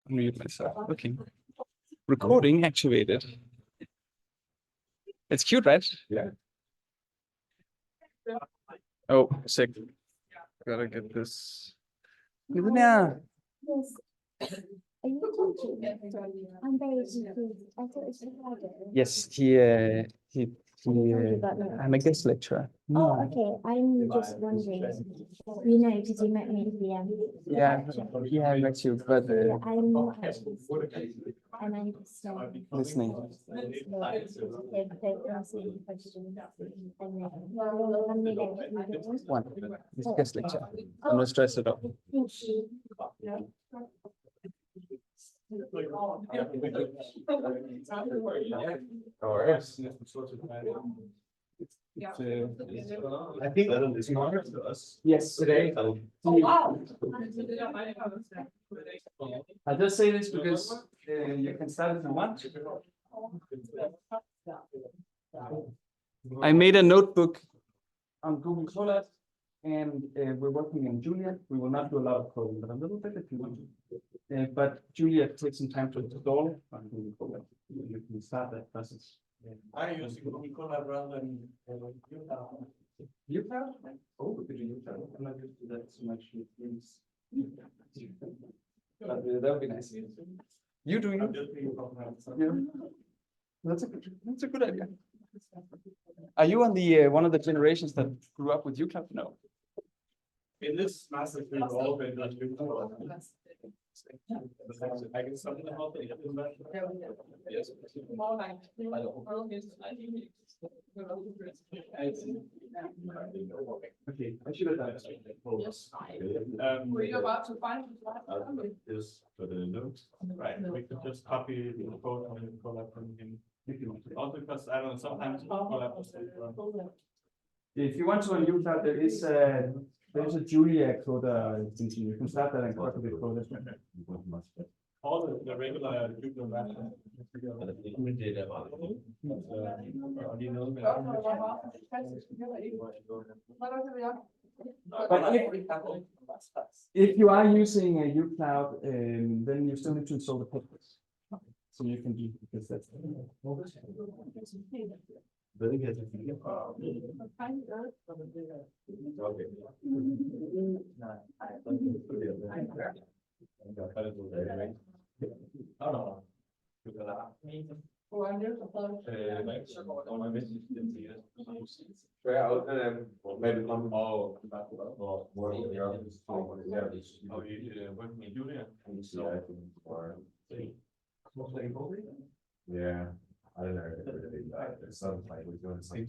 Unmute myself. Okay. Recording activated. It's cute, right? Yeah. Oh, sick. Gotta get this. Yeah. Yes. Are you teaching? I'm very confused. I thought it was Friday. Yes, I'm a guest lecturer. Oh, okay. I'm just wondering, you know, because you met me at the Yeah, yeah, I met you, but I'm not actually, and I'm just listening. they're asking questions. And then, how many days are you doing? One. It's guest lecture. I'm not stressed at all. Thank you. I think it's smarter to us. Yes, today. Oh, wow. I just say this because you can start if you want. I made a notebook on Google Colab, and we're working in Juliet. We will not do a lot of coding, but a little bit if you want. But Juliet takes some time to install on Google Colab. You can start that process. I use Google Colab rather than UCloud. UCloud? Oh, we could do UCloud. I'm not used to that so much. But that would be nice. You do you? Yeah. That's a good idea. Are you on the one of the generations that grew up with UCloud? No. In this massive all been like UCloud. I can start with yes. Okay, I should have done it. Were you about to find this for the notes? Right, we could just copy the code and Colab from him. Also, because I don't know, sometimes Colab is If you want to on UCloud, there is a Julia code. You can start that and copy the code. all the regular Google Maps. If you are using a UCloud, then you still need to install the package. So you can do because that's. Very good. Maybe come all yeah. I don't know. It's something like we're doing something.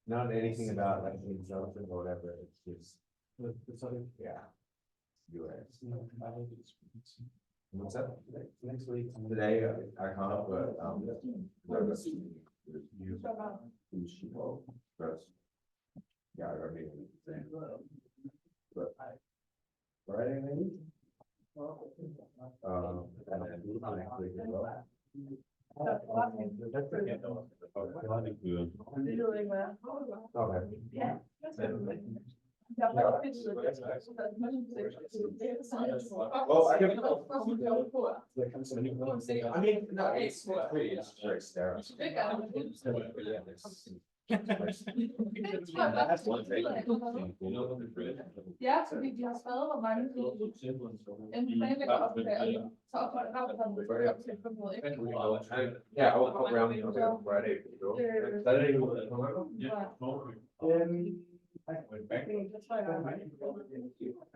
Not anything about like injunction or whatever. It's just yeah. US. What's up next week? Today I can't. But yeah, I mean, but Friday maybe. And then next week as well. Okay. Well, I mean, no, it's really it's very sterile. That's one thing. Ja, fordi de har skrevet, hvor mange enten planlægger opgaver, så Yeah, I will come around on Friday. Saturday.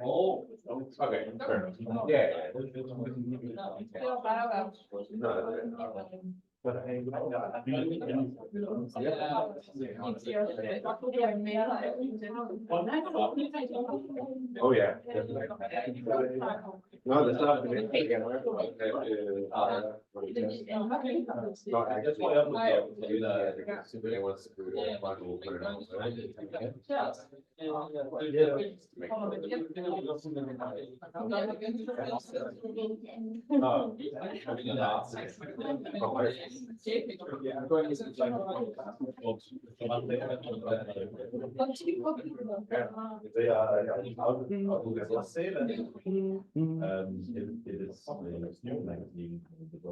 Oh, okay. Yeah. But oh yeah. No, that's not again. It is a new magazine, which is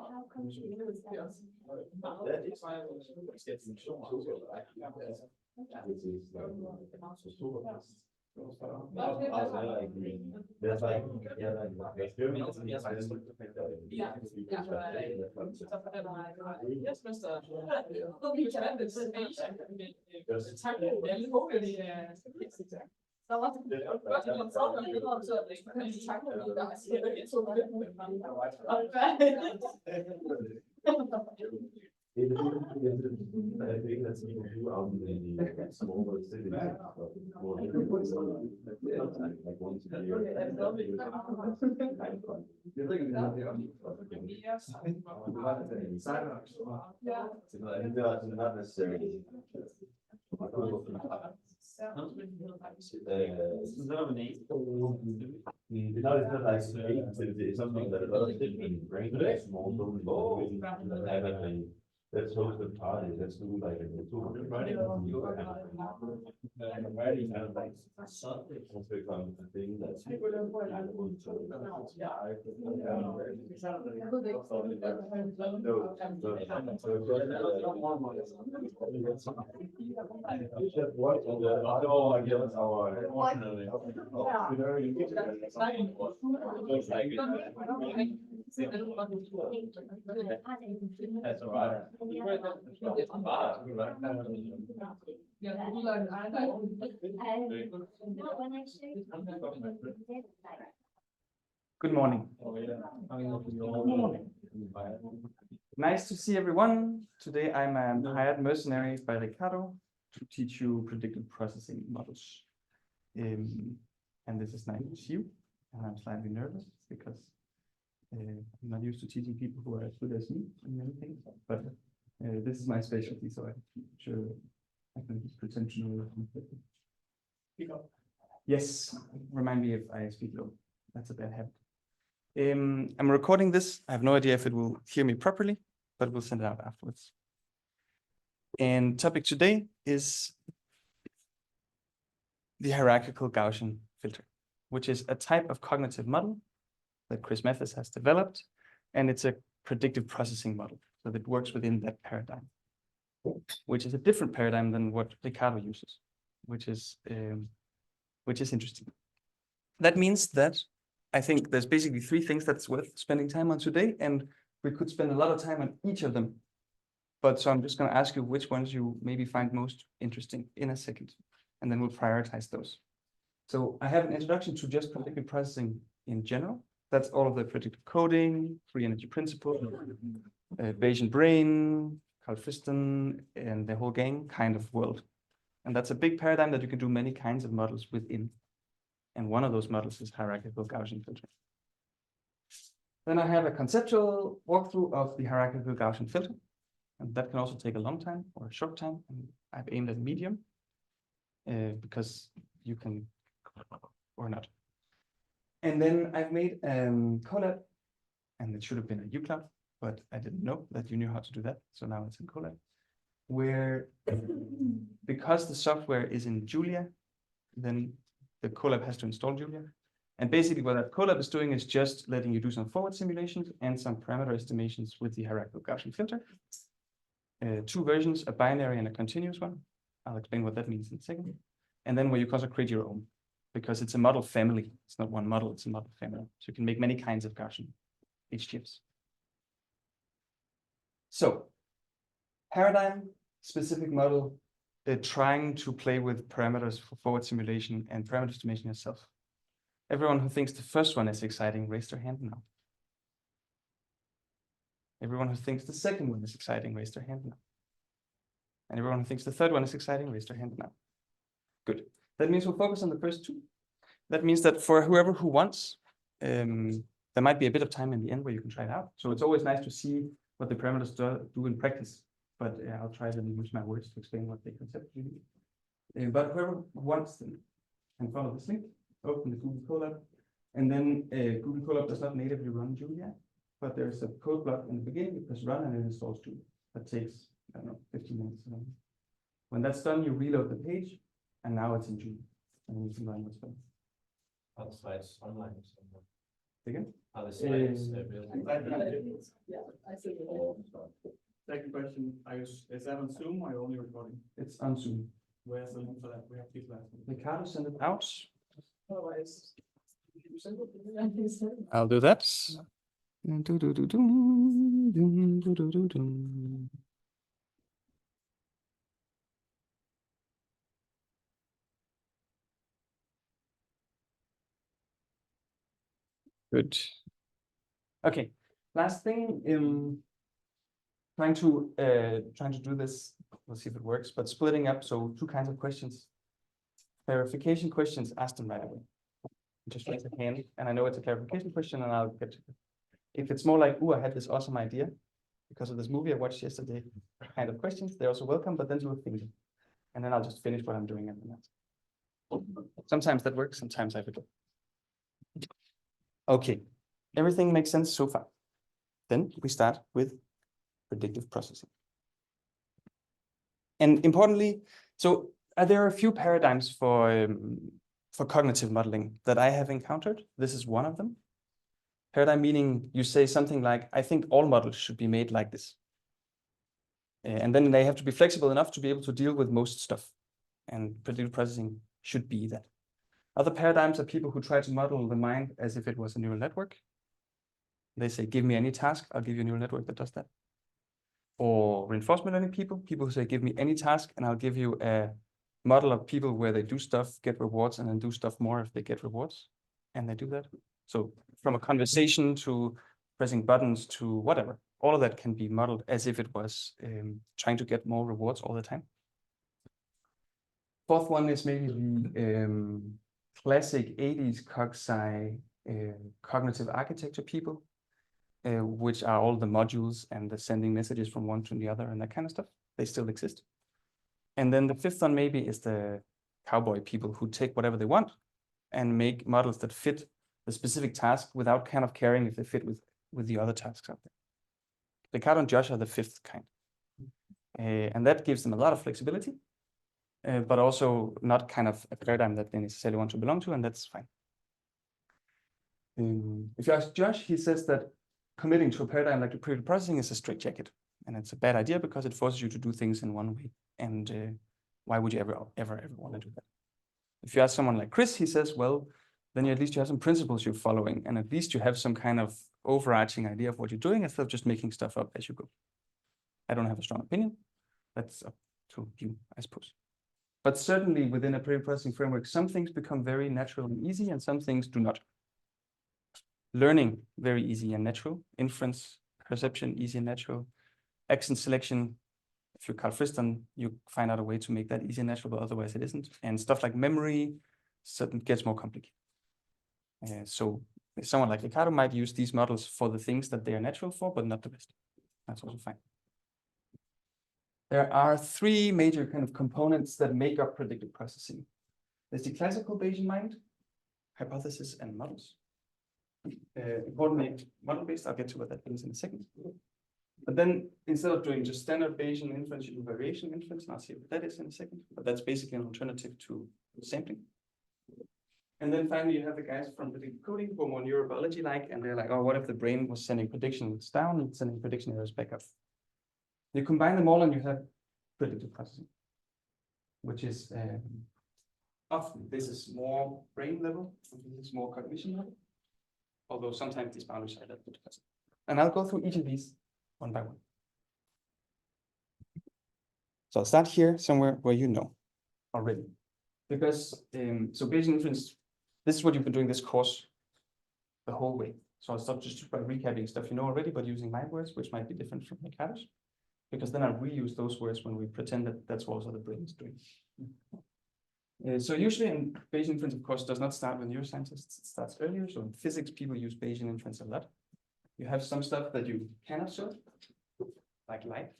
How come she knows that? There's like, yeah, like, Yes, Mr. Der var not necessarily. It's something that a lot of different brain small buildings have a let's host a party, let's do like a 200 writing. Writing kind of like has become a thing that's that's all right. Good morning. Nice to see everyone. Today I'm a hired mercenary by Ricardo to teach you predictive processing models. And this is nice to see you. And I'm slightly nervous because I'm not used to teaching people who are as good as me in many things. But this is my specialty, so I'm sure I can pretend to know. Yes, remind me if I speak low. That's a bad habit. I'm recording this. I have no idea if it will hear me properly, but we'll send it out afterwards. And topic today is the hierarchical Gaussian filter, which is a type of cognitive model that Chris Mathis has developed, and it's a predictive processing model, so that works within that paradigm, which is a different paradigm than what Ricardo uses, which is interesting. That means that I think there's basically three things that's worth spending time on today, and we could spend a lot of time on each of them. But so I'm just going to ask you which ones you maybe find most interesting in a second, and then we'll prioritize those. So I have an introduction to just predictive processing in general. That's all of the predictive coding, free energy principle, Bayesian brain, Carl Friston, and the whole gang kind of world. And that's a big paradigm that you can do many kinds of models within. And one of those models is hierarchical Gaussian filtering. Then I have a conceptual walkthrough of the hierarchical Gaussian filter. And that can also take a long time or a short time. And I've aimed at medium because you can, or not. And then I've made Colab, and it should have been a UCloud, but I didn't know that you knew how to do that. So now it's in Colab, where because the software is in Julia, then the Colab has to install Julia. And basically what that Colab is doing is just letting you do some forward simulations and some parameter estimations with the hierarchical Gaussian filter. Two versions, a binary and a continuous one. I'll explain what that means in a second. And then where you can also create your own, because it's a model family. It's not one model, it's a model family. So you can make many kinds of Gaussian HGFs. So paradigm specific model, trying to play with parameters for forward simulation and parameter estimation yourself. Everyone who thinks the first one is exciting, raise their hand now. Everyone who thinks the second one is exciting, raise their hand now. And everyone who thinks the third one is exciting, raise their hand now. Good. That means we'll focus on the first two. That means that for whoever who wants, there might be a bit of time in the end where you can try it out. So it's always nice to see what the parameters do in practice. But I'll try to use my words to explain what they conceptually do. But whoever wants them can follow this link, open the Google Colab, and then Google Colab does not natively run Julia, but there's a code block in the beginning. You press run and it installs Julia. That takes, I don't know, 15 minutes. When that's done, you reload the page, and now it's in Julia, and you can run what's done. Are the slides online somewhere? Again? Are the slides available? Yeah, I see. Second question, is that on Zoom or are you only recording? It's on Zoom. Where's the link for that? We have people asking. Ricardo sent it out. Otherwise. I'll do that. Good. Okay. Last thing, trying to do this. We'll see if it works. But splitting up, so two kinds of questions. Clarification questions, ask them right away. Just raise a hand, and I know it's a clarification question, and I'll get to it. If it's more like, "Oh, I had this awesome idea because of this movie I watched yesterday," kind of questions, they're also welcome. But then do a thing, and then I'll just finish what I'm doing and then that's. Sometimes that works. Sometimes I forget. Okay, everything makes sense so far. Then we start with predictive processing. And importantly, so there are a few paradigms for cognitive modeling that I have encountered. This is one of them. Paradigm meaning you say something like, "I think all models should be made like this." And then they have to be flexible enough to be able to deal with most stuff. And predictive processing should be that. Other paradigms are people who try to model the mind as if it was a neural network. They say, "Give me any task, I'll give you a neural network that does that." Or reinforcement learning people who say, "Give me any task and I'll give you a model of people where they do stuff, get rewards, and then do stuff more if they get rewards." And they do that. So from a conversation to pressing buttons to whatever, all of that can be modeled as if it was trying to get more rewards all the time. Fourth one is maybe the classic 80s CogSci cognitive architecture people, which are all the modules and the sending messages from one to the other and that kind of stuff. They still exist. And then the fifth one maybe is the cowboy people who take whatever they want and make models that fit the specific task without kind of caring if they fit with the other tasks out there. Ricardo and Josh are the fifth kind. And that gives them a lot of flexibility, but also not kind of a paradigm that they necessarily want to belong to, and that's fine. If you ask Josh, he says that committing to a paradigm like predictive processing is a straitjacket, and it's a bad idea because it forces you to do things in one way. And why would you ever want to do that? If you ask someone like Chris, he says, well, then at least you have some principles you're following, and at least you have some kind of overarching idea of what you're doing instead of just making stuff up as you go. I don't have a strong opinion. That's up to you, I suppose. But certainly within a predictive processing framework, some things become very natural and easy, and some things do not. Learning, very easy and natural. Inference, perception, easy and natural. Action selection, if you're Carl Friston, you find out a way to make that easy and natural, but otherwise it isn't. And stuff like memory certainly gets more complicated. So someone like Ricardo might use these models for the things that they are natural for, but not the rest. That's also fine. There are three major kind of components that make up predictive processing. There's the classical Bayesian mind, hypothesis, and models. Importantly, model-based, I'll get to what that means in a second. But then instead of doing just standard Bayesian inference, you do variation inference, and I'll see what that is in a second. But that's basically an alternative to sampling. And then finally, you have the guys from predictive coding who are more neurobiology-like, and they're like, oh, what if the brain was sending predictions down and sending prediction errors back up? You combine them all and you have predictive processing, which is often this is more brain level, and this is more cognition level, although sometimes these boundaries are left. And I'll go through each of these one by one. So I'll start here somewhere where you know already, because so Bayesian inference, this is what you've been doing this course the whole way. So I'll start just by recapping stuff you know already, but using my words, which might be different from Ricardo's, because then I'll reuse those words when we pretend that that's what also the brain is doing. So usually in Bayesian inference, of course, does not start with neuroscientists. It starts earlier. So in physics, people use Bayesian inference a lot. You have some stuff that you can observe, like light.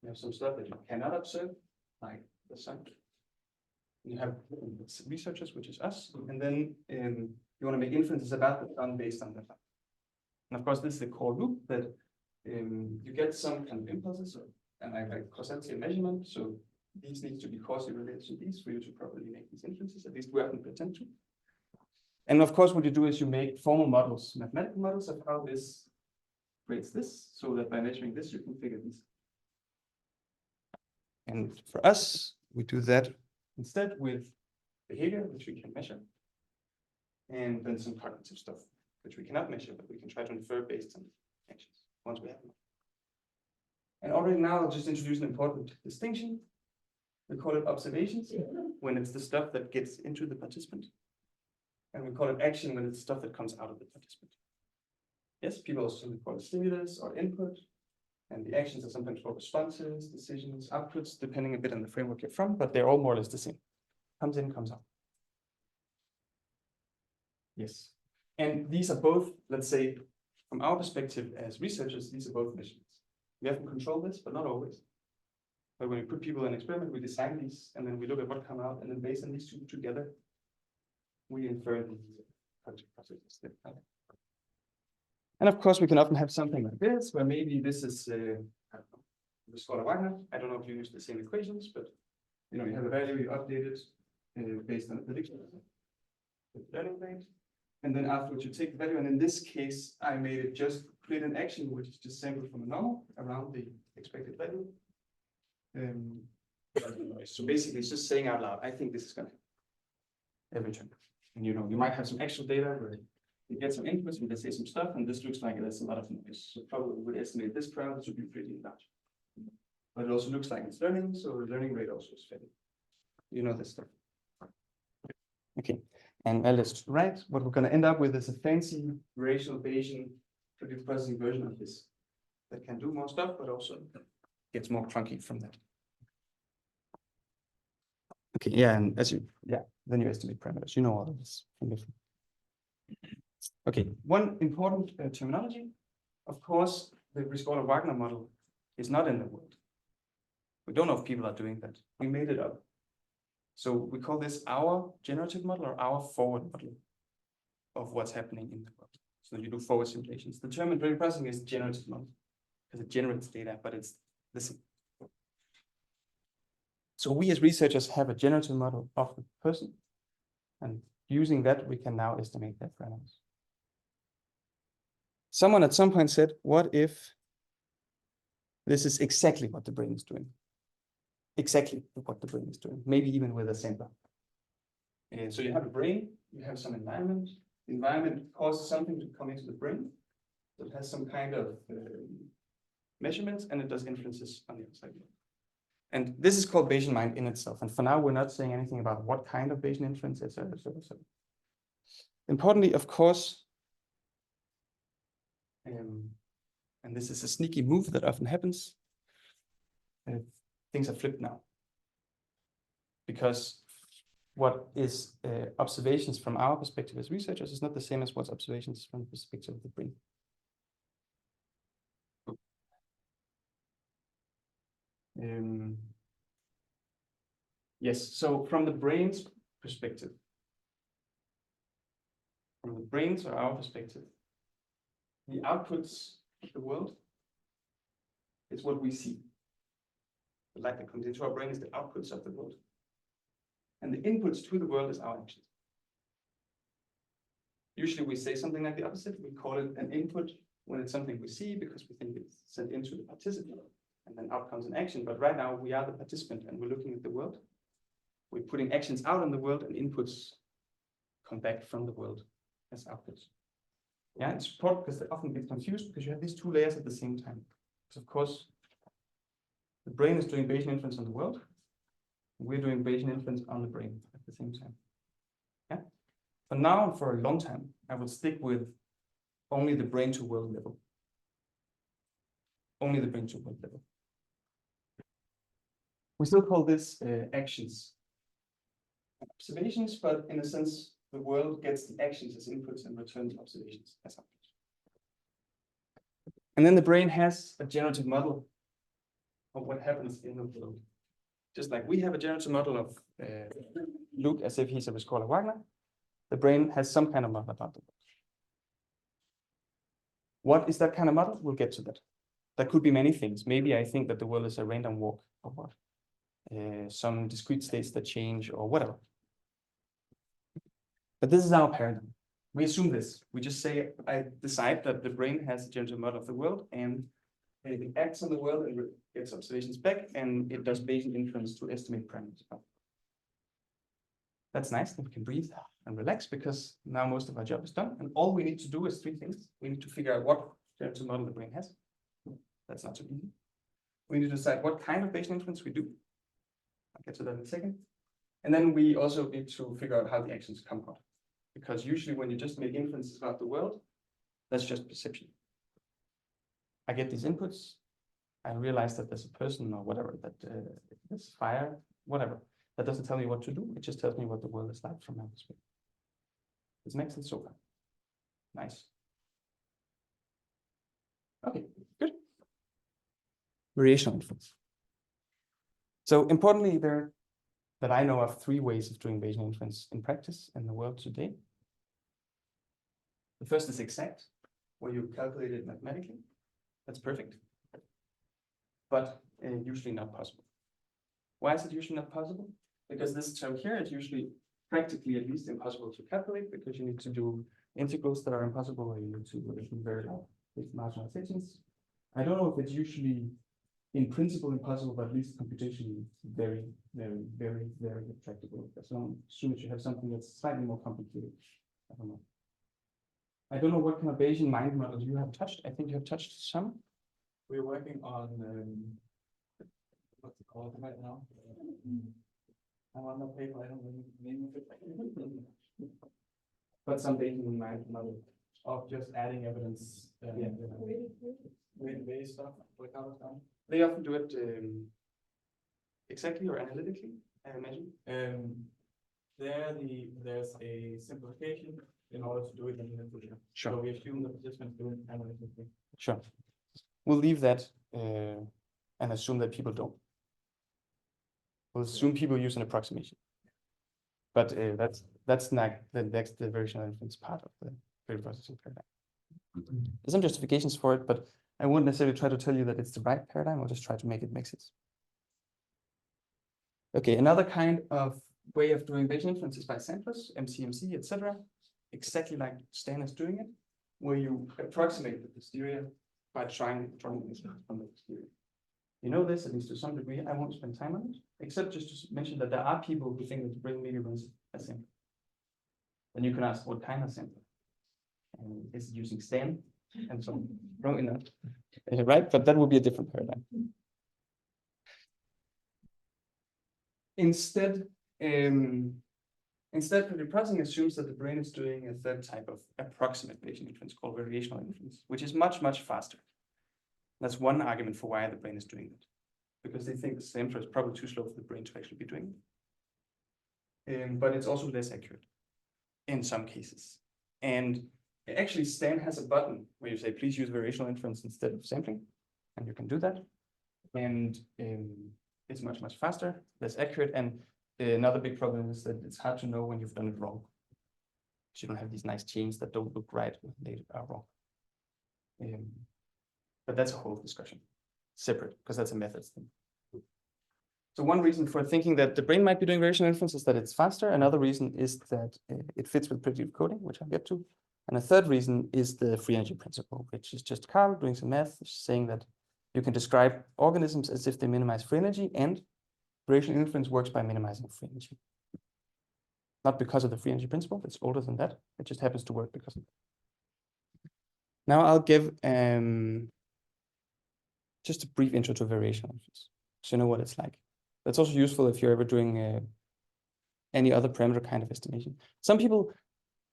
You have some stuff that you cannot observe, like the sun. You have researchers, which is us, and then you want to make inferences about the sun based on that. And of course, this is the core loop that you get some kind of impulses, and like causality measurement. So these need to be causally related to these for you to properly make these inferences. At least we often pretend to. And of course, what you do is you make formal models, mathematical models of how this creates this, so that by measuring this, you can figure these. And for us, we do that instead with behavior, which we can measure, and then some cognitive stuff, which we cannot measure, but we can try to infer based on actions once we have them. And already now, I'll just introduce an important distinction. We call it observations when it's the stuff that gets into the participant. And we call it action when it's stuff that comes out of the participant. Yes, people also call it stimulus or input. And the actions are sometimes called responses, decisions, outputs, depending a bit on the framework you're from, but they're all more or less the same. Comes in, comes out. Yes. And these are both, let's say, from our perspective as researchers, these are both measurements. We have to control this, but not always. But when we put people in an experiment, we design these, and then we look at what come out, and then based on these two together, we infer the processes. And of course, we can often have something like this, where maybe this is the Scholar-Wagner. I don't know if you use the same equations, but you have a value you update it based on a prediction, the learning rate. And then afterwards, you take the value. And in this case, I made it just create an action, which is just sampled from a normal around the expected value. So basically, it's just saying out loud, I think this is going to every turn. And you might have some actual data where you get some inputs and they say some stuff, and this looks like there's a lot of noise. So probably we would estimate this crowd should be pretty large. But it also looks like it's learning, so the learning rate also is fitting. You know this stuff. Okay, and let's right. What we're going to end up with is a fancy rational Bayesian predictive processing version of this that can do more stuff, but also gets more clunky from that. Okay, yeah, and then you estimate parameters. You know all of this from before. Okay, one important terminology. Of course, the Scholar-Wagner model is not in the world. We don't know if people are doing that. We made it up. So we call this our generative model or our forward model of what's happening in the world. So you do forward simulations. The term in predictive processing is generative model because it generates data, but it's the same. So we as researchers have a generative model of the person, and using that, we can now estimate their parameters. Someone at some point said, what if this is exactly what the brain is doing? Exactly what the brain is doing, maybe even with a sampler. And so you have a brain, you have some environment. The environment causes something to come into the brain. So it has some kind of measurements, and it does inferences on the outside. And this is called Bayesian mind in itself. And for now, we're not saying anything about what kind of Bayesian inference, etc., etc., etc. Importantly, of course, and this is a sneaky move that often happens, things are flipped now. Because what is observations from our perspective as researchers is not the same as what's observations from the perspective of the brain. Yes, so from the brain's perspective, from the brain's or our perspective, the outputs of the world is what we see. The light that comes into our brain is the outputs of the world. And the inputs to the world is our actions. Usually we say something like the opposite. We call it an input when it's something we see because we think it's sent into the participant. And then out comes an action. But right now we are the participant and we're looking at the world. We're putting actions out in the world and inputs come back from the world as outputs. Yeah, it's important because they often get confused because you have these two layers at the same time. Because of course, the brain is doing Bayesian inference on the world. We're doing Bayesian inference on the brain at the same time. Yeah. For now and for a long time, I will stick with only the brain to world level. Only the brain to world level. We still call this actions. observations, but in a sense, the world gets the actions as inputs and returns observations as outputs. And then the brain has a generative model of what happens in the world. Just like we have a generative model of Luke as if he's a Scholar Wagner, the brain has some kind of model about the world. What is that kind of model? We'll get to that. That could be many things. Maybe I think that the world is a random walk or what? Some discrete states that change or whatever. But this is our paradigm. We assume this. We just say, I decide that the brain has a generative model of the world and it acts on the world and gets observations back, and it does Bayesian inference to estimate parameters. That's nice, then we can breathe and relax because now most of our job is done. And all we need to do is three things. We need to figure out what generative model the brain has. That's not so easy. We need to decide what kind of Bayesian inference we do. I'll get to that in a second. And then we also need to figure out how the actions come out. Because usually when you just make inferences about the world, that's just perception. I get these inputs. I realize that there's a person or whatever, that there's fire, whatever. That doesn't tell me what to do. It just tells me what the world is like from my perspective. This makes sense so far. Nice. Okay, good. Variational inference. So importantly, that I know of 3 ways of doing Bayesian inference in practice in the world today. The first is exact, where you calculate it mathematically. That's perfect, but usually not possible. Why is it usually not possible? Because this term here is usually practically at least impossible to calculate because you need to do integrals that are impossible, or you need to do very big marginalizations. I don't know if it's usually in principle impossible, but at least computationally very intractable. As soon as you have something that's slightly more complicated. I don't know. I don't know what kind of Bayesian mind models you have touched. I think you have touched some. We're working on what's it called right now? I'm on the paper. I don't know the name of it. But some Bayesian mind model Of just adding evidence. Yeah. Weight stuff. Like how it's done. They often do it exactly or analytically, I imagine. There's a simplification in order to do it analytically. Sure. So we assume the participants do it analytically. Sure. We'll leave that and assume that people don't. We'll assume people use an approximation. But that's not the variational inference part of the creative processing paradigm. There's some justifications for it, but I wouldn't necessarily try to tell you that it's the right paradigm. I'll just try to make it make sense. Okay, another kind of way of doing Bayesian inference is by samplers, MCMC, etc. Exactly like Stan is doing it, where you approximate the posterior by drawing this from the posterior. You know this, at least to some degree. I won't spend time on it, except just to mention that there are people who think that the brain maybe runs a sample. Then you can ask what kind of sample. And is it using Stan? And so wrong enough. Right? But that would be a different paradigm. Instead, predictive processing assumes that the brain is doing a third type of approximate Bayesian inference called variational inference, which is much faster. That's one argument for why the brain is doing that, because they think the sampler is probably too slow for the brain to actually be doing it. But it's also less accurate in some cases. And actually, Stan has a button where you say, please use variational inference instead of sampling, and you can do that. And it's much faster, less accurate. And another big problem is that it's hard to know when you've done it wrong. So you don't have these nice chains that don't look right when they are wrong. But that's a whole discussion, separate, because that's a methods thing. So one reason for thinking that the brain might be doing variational inference is that it's faster. Another reason is that it fits with predictive coding, which I'll get to. And a third reason is the free energy principle, which is just Carl doing some math, saying that you can describe organisms as if they minimize free energy, and variational inference works by minimizing free energy. Not because of the free energy principle, it's older than that. It just happens to work because of it. Now I'll give just a brief intro to variational inference, so you know what it's like. That's also useful if you're ever doing any other parameter kind of estimation. Some people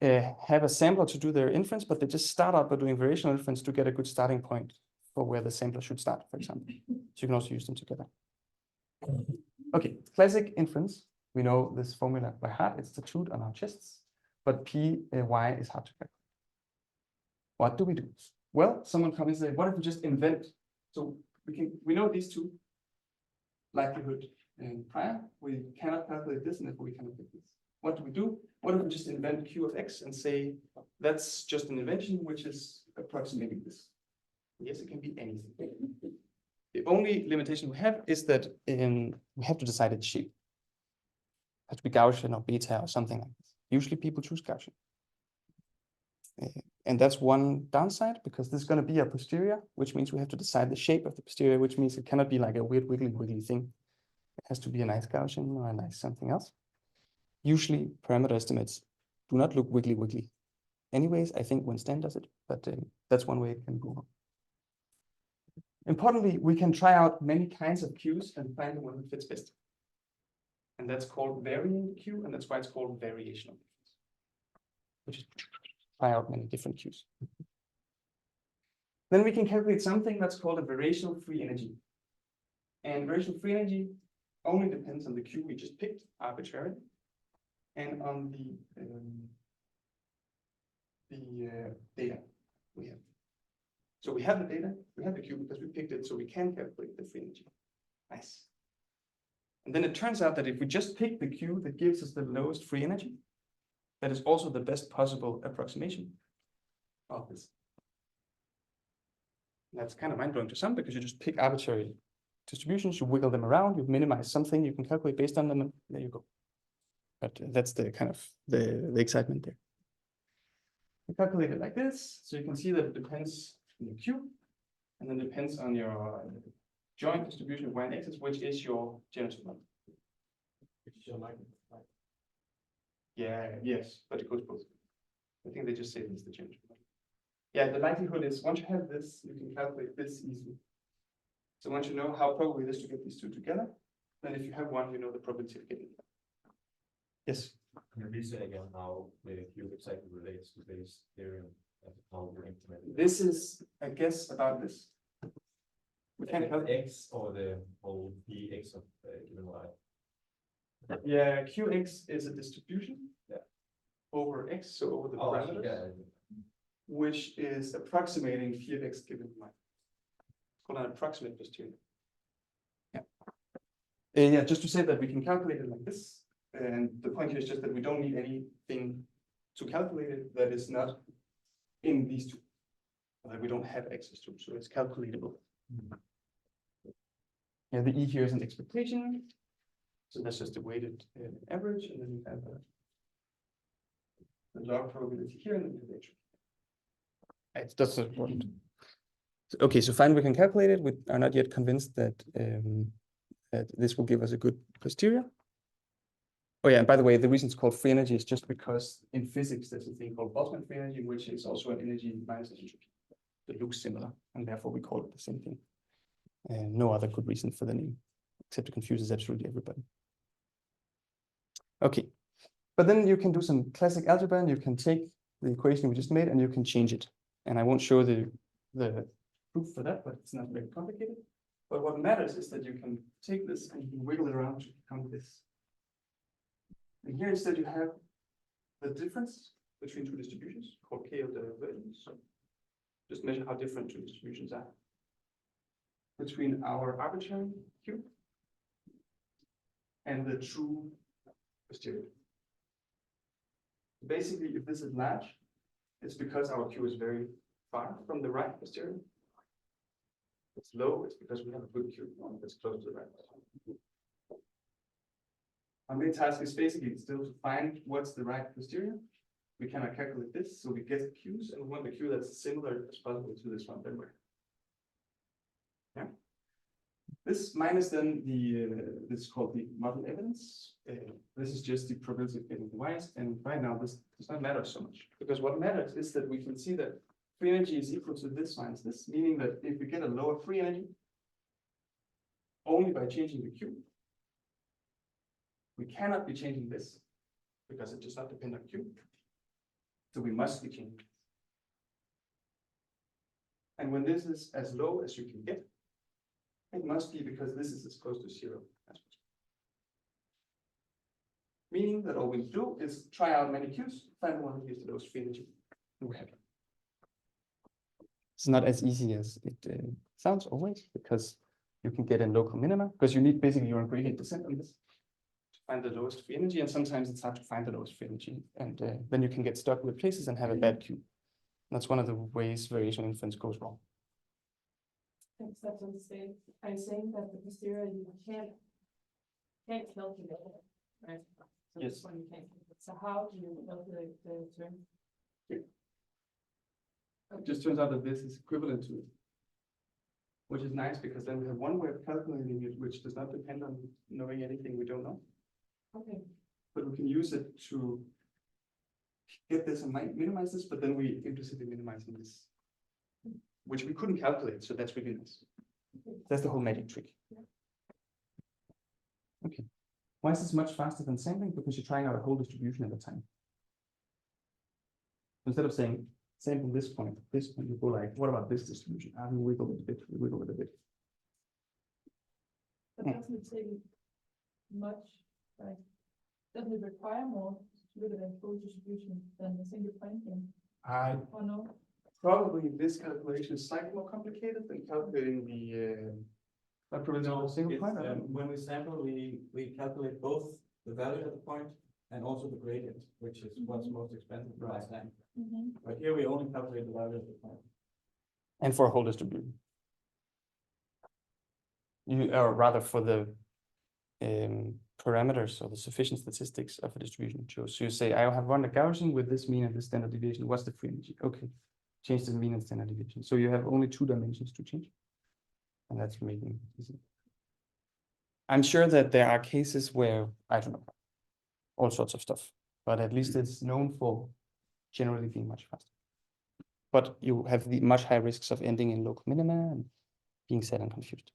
have a sampler to do their inference, but they just start out by doing variational inference to get a good starting point for where the sampler should start, for example. So you can also use them together. Okay, classic inference We know this formula by heart, it's tattooed on our chests, but Py is hard to calculate. What do we do? Well, someone comes and say, what if we just invent? So we know these two, likelihood and prior. We cannot calculate this, and therefore we cannot get this. What do we do? What if we just invent Q of X and say that's just an invention which is approximating this? Yes, it can be anything. The only limitation we have is that we have to decide its shape. It has to be Gaussian or beta or something like this. Usually people choose Gaussian. And that's one downside, because this is going to be a posterior, which means we have to decide the shape of the posterior, which means it cannot be like a weird wiggly thing. It has to be a nice Gaussian or a nice something else. Usually parameter estimates do not look wiggly. Anyways, I think when Stan does it, but that's one way it can go. Importantly, we can try out many kinds of Qs and find the one that fits best. And that's called varying Q, and that's why it's called variational difference, which is try out many different Qs. Then we can calculate something that's called a variational free energy. And variational free energy only depends on the Q we just picked arbitrarily, and on the data we have. So we have the data, we have the Q because we picked it, so we can calculate the free energy. Nice. And then it turns out that if we just pick the Q that gives us the lowest free energy, that is also the best possible approximation of this. That's kind of mind-blowing to some, because you just pick arbitrary distributions, you wiggle them around, you minimize something, you can calculate based on them, and there you go. But that's the kind of the excitement there. We calculate it like this, so you can see that it depends on the Q, and then depends on your joint distribution of y and x's, which is your generative model. Yeah, yes, but it goes both. I think they just say this is the generative model. Yeah, the likelihood is once you have this, you can calculate this easily. So once you know how probable it is to get these two together, then if you have one, you know the probability of getting it. Yes. Can you say again how the Q exactly relates to Bayes' theorem and how we're implementing? This is a guess about this. We can't the help. X or the whole Px of given Y. Yeah, Qx is a distribution over X, so over the parameters, which is approximating P of X given Y. It's called an approximate posterior. Yeah, just to say that we can calculate it like this. And the point here is just that we don't need anything to calculate it that is not in these two, that we don't have access to, so it's calculatable. Yeah, the E here is an expectation, so that's just a weighted average, and then you have the log probability here, and then you have the actual. That's important. Okay, so fine, we can calculate it. We are not yet convinced that that this will give us a good posterior. Oh yeah, and by the way, the reason it's called free energy is just because in physics there's a thing called Boltzmann free energy, which is also an energy minus entropy that looks similar, and therefore we call it the same thing. And no other good reason for the name, except it confuses absolutely everybody. Okay, but then you can do some classic algebra, and you can take the equation we just made and you can change it. And I won't show the proof for that, but it's not very complicated. But what matters is that you can take this and you can wiggle it around to become this. And here instead you have the difference between two distributions called K of divergence. So just measure how different two distributions are between our arbitrary Q and the true posterior. Basically, if this is large, it's because our Q is very far from the right posterior. If it's low, it's because we have a good Q that's close to the right. Our main task is basically still to find what's the right posterior. We cannot calculate this, so we get the Q's, and we want the Q that's similar as possible to this one. Yeah. This minus then this is called the model evidence. This is just the probability of getting the Y's, and right now this does not matter so much, because what matters is that we can see that free energy is equal to this minus this, meaning that if we get a lower free energy only by changing the Q, we cannot be changing this because it does not depend on Q. So we must be changing. And when this is as low as you can get, it must be because this is as close to zero as possible. Meaning that all we do is try out many Qs, find the one who gives the lowest free energy, and we're happy. It's not as easy as it sounds always, because you can get in local minima, because you need basically your gradient descent on this to find the lowest free energy, and sometimes it's hard to find the lowest free energy, and then you can get stuck with places and have a bad Q. That's one of the ways variation inference goes wrong. Except on the state, I'm saying that the posterior you can't calculate it, right? So Yes. this one you can't. So how do you calculate the term? It just turns out that this is equivalent to it, which is nice because then we have one way of calculating it, which does not depend on knowing anything we don't know, Okay, but we can use it to get this and minimize this, but then we implicitly minimizing this, which we couldn't calculate. So that's really nice. That's the whole magic trick. Okay. Why is this much faster than sampling? Because you're trying out a whole distribution at a time. Instead of saying sample this point, you go like, what about this distribution? We wiggle it a bit, we wiggle it a bit. but doesn't it take much, like, doesn't it require more to look at a full distribution than the single point thing, I or no? probably this calculation is slightly more complicated than calculating the probability of a single It's, point. I don't know. when we sample, we calculate both the value of the point and also the gradient, which is what's most expensive for us then. But here we only calculate the value of the point. And for a whole distribution. Or rather for the parameters or the sufficient statistics of a distribution choose. So you say, I have run a Gaussian with this mean and this standard deviation. What's the free energy? Okay, change the mean and standard deviation. So you have only 2 dimensions to change. And that's making it easy. I'm sure that there are cases where, I don't know, all sorts of stuff, but at least it's known for generally being much faster. But you have the much higher risks of ending in local minima and being sad and confused.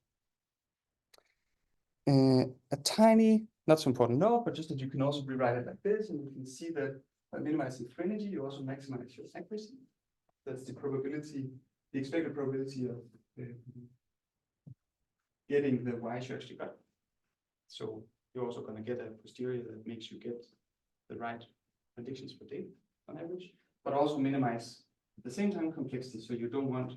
A tiny, not so important note, but just that you can also rewrite it like this, and you can see that by minimizing free energy, you also maximize your accuracy. That's the probability, the expected probability of getting the Y's you actually got. So you're also going to get a posterior that makes you get the right predictions for data on average, but also minimize at the same time complexity. So you don't want,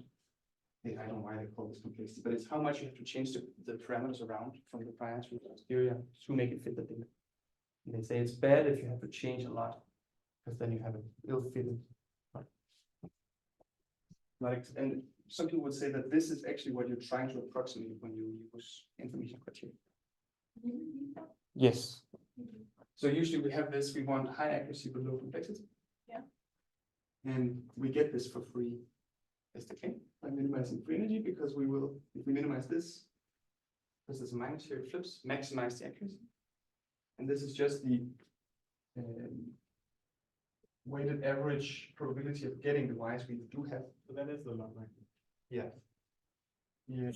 I don't know why they call this complexity, but it's how much you have to change the parameters around from the prior to the posterior to make it fit the data. And they say it's bad if you have to change a lot, because then you have an ill-fitted. Like, and some people would say that this is actually what you're trying to approximate when you use information criteria. Yes. So usually we have this, we want high accuracy with low complexity. Yeah. And we get this for free as the claim by minimizing free energy, because we will, if we minimize this, because there's a minus here, it flips, maximize the accuracy. And this is just the weighted average probability of getting the Y's we do have. So that is the log line. Yeah. Yeah.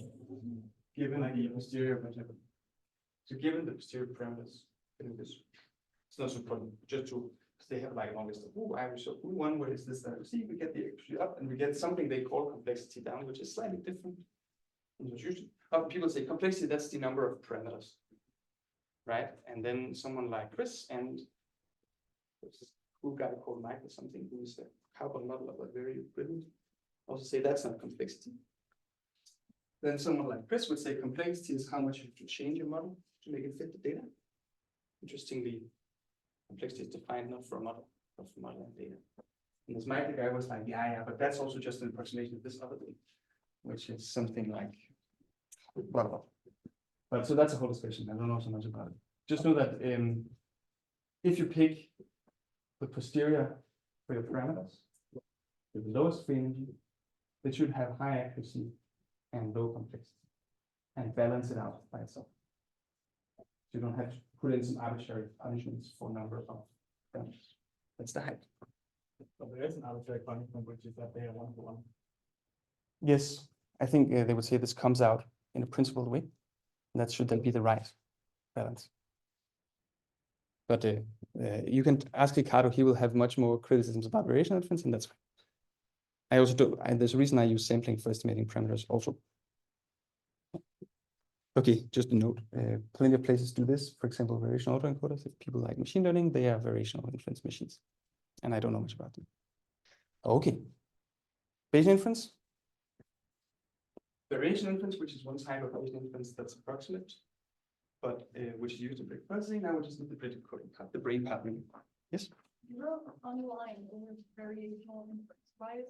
Given the posterior whatever. So given the posterior parameters, it's not so important, just to they have like longest average. So one way is this that we see, we get the accuracy up and we get something they call complexity down, which is slightly different. Usually, people say complexity, that's the number of parameters. Right? And then someone like Chris and there's this cool guy called Mike or something who's a carbon model of a very brilliant. Also say that's not complexity. Then someone like Chris would say complexity is how much you have to change your model to make it fit the data. Interestingly, complexity is defined not for a model, but for model and data. And this Mike guy was like, yeah, but that's also just an approximation of this other thing, which is something like blah, blah. But so that's a whole discussion. I don't know so much about it. Just know that if you pick the posterior for your parameters, with the lowest free energy, it should have high accuracy and low complexity, and balance it out by itself. So you don't have to put in some arbitrary punishments for number of parameters. That's the height. But there is an arbitrary punishment, which is that they are 1-to-1. Yes, I think they would say this comes out in a principled way. And that should then be the right balance. But you can ask Ricardo, he will have much more criticisms about variation inference, and that's fine. I also do, and there's a reason I use sampling for estimating parameters also. Okay, just a note, plenty of places do this. For example, variational autoencoders, if people like machine learning, they are variational inference machines. And I don't know much about them. Okay. Bayesian inference. Variational inference, which is one type of Bayesian inference that's approximate, but which is used in predictive processing. Now we just need the predictive coding part, the brain part. Yes? You wrote online over variational inference. Why is?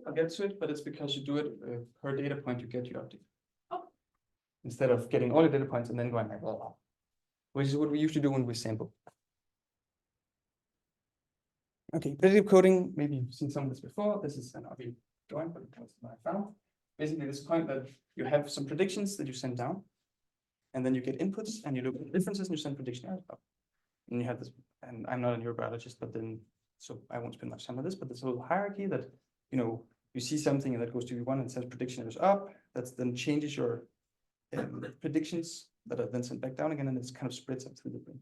I'll get to it, but it's because you do it per data point you get your update. Oh. Instead of getting all the data points and then going like, blah, which is what we usually do when we sample. Okay, predictive coding, maybe you've seen some of this before. This is an ugly drawing, but that's what I found. Basically, this point that you have some predictions that you send down, and then you get inputs and you look at differences and you send prediction errors up. And you have this, and I'm not a neurobiologist, but then, so I won't spend much time on this, but there's a little hierarchy that, you know, you see something and that goes to V1 and says prediction errors up, that then changes your predictions that are then sent back down again, and it's kind of spreads up through the brain.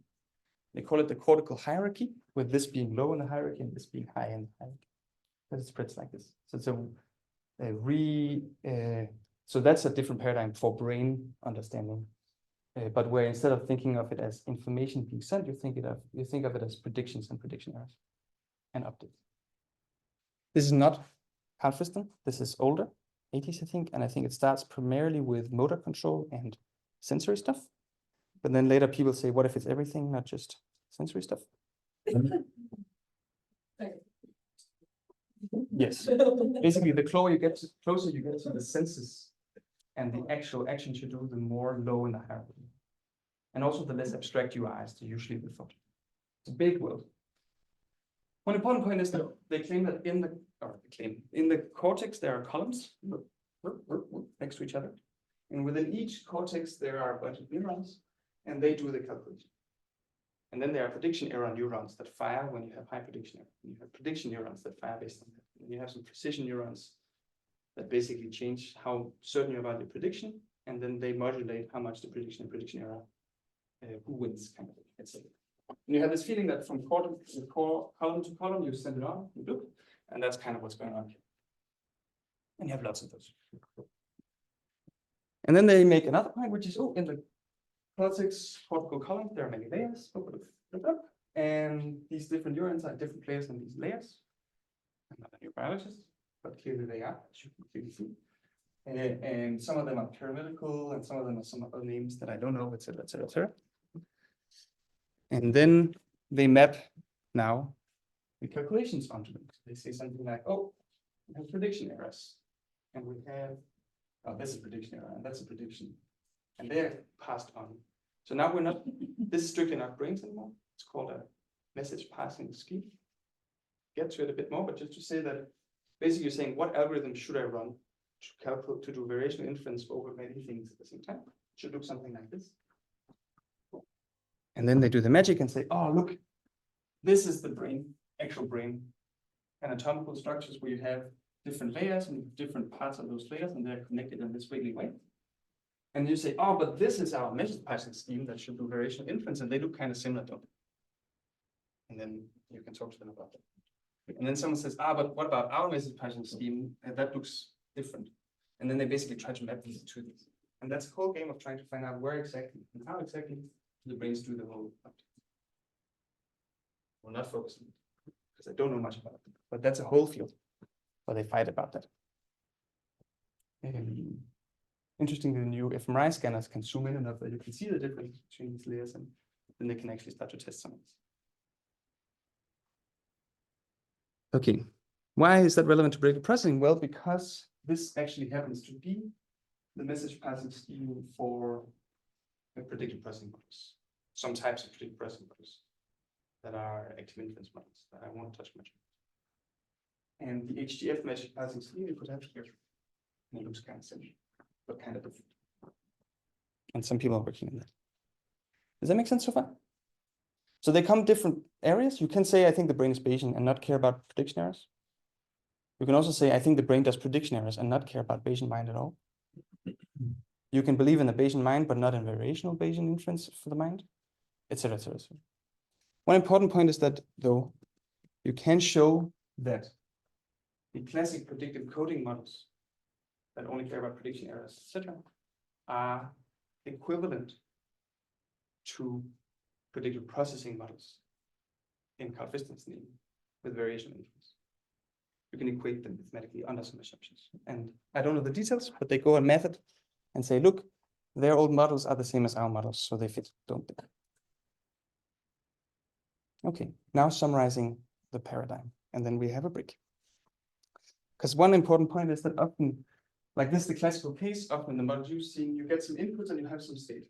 They call it the cortical hierarchy, with this being low in the hierarchy and this being high in the hierarchy. That it spreads like this. So it's so that's a different paradigm for brain understanding. But where instead of thinking of it as information being sent, you think of it as predictions and prediction errors and updates. This is not Carl Friston. This is older, 80s, I think, and I think it starts primarily with motor control and sensory stuff. But then later people say, what if it's everything, not just sensory stuff? Yes. Basically, the closer you get to the senses and the actual actions you do, the more low in the hierarchy. And also the less abstract you are, as usually the thought. It's a big world. One important point is that they claim that in the cortex there are columns next to each other. And within each cortex there are a bunch of neurons, and they do the calculation. And then there are prediction error neurons that fire when you have high prediction error. You have prediction neurons that fire based on that. And you have some precision neurons that basically change how certain you're about your prediction, and then they modulate how much the prediction and prediction error, who wins, kind of thing, etc. And you have this feeling that from column to column, you send it on, you look, and that's kind of what's going on here. And you have lots of those. And then they make another point, which is, in the cortex cortical column, there are many layers, and these different neurons are different players in these layers. I'm not a neurobiologist, but clearly they are, as you can clearly see. And some of them are pyramidal, and some of them are some other names that I don't know, etc., etc., etc. And then they map now the calculations onto them. They say something like, we have prediction errors, and we have, that's a prediction error, and that's a prediction, and they're passed on. So now we're not, this is strictly not brains anymore. It's called a message passing scheme. Get to it a bit more, but just to say that basically you're saying, what algorithm should I run to calculate, to do variational inference over many things at the same time? It should look something like this. And then they do the magic and say, look, this is the brain, actual brain, anatomical structures where you have different layers and different parts of those layers, and they're connected in this wiggly way. And you say, but this is our message passing scheme that should do variational inference, and they look kind of similar, don't they? And then you can talk to them about that. And then someone says, but what about our message passing scheme? And that looks different. And then they basically try to map these to these. And that's the whole game of trying to find out where exactly and how exactly the brains do the whole update. We'll not focus on it because I don't know much about it, but that's a whole field where they fight about that. Interesting, the new fMRI scanners can zoom in enough that you can see the difference between these layers, and then they can actually start to test some of this. Okay, why is that relevant to predictive processing? Well, because this actually happens to be the message passing scheme for the predictive processing models. Some types of predictive processing models that are active inference models that I won't touch much on. And the HDF message passing scheme you could have here. And it looks kind of similar, but kind of different. And some people are working on that. Does that make sense so far? So they come different areas. You can say, I think the brain is Bayesian and not care about prediction errors. You can also say, I think the brain does prediction errors and not care about Bayesian mind at all. You can believe in the Bayesian mind, but not in variational Bayesian inference for the mind, etc., etc., etc. One important point is that, though, you can show that the classic predictive coding models that only care about prediction errors, etc., are equivalent to predictive processing models in Carl-Christensen with variation inference. You can equate them mathematically under some assumptions. And I don't know the details, but they go a method and say, look, their old models are the same as our models, so they fit, don't they? Okay, now summarizing the paradigm, and then we have a break. Because one important point is that often, like this is the classical case, often in the models you've seen, you get some inputs and you have some state.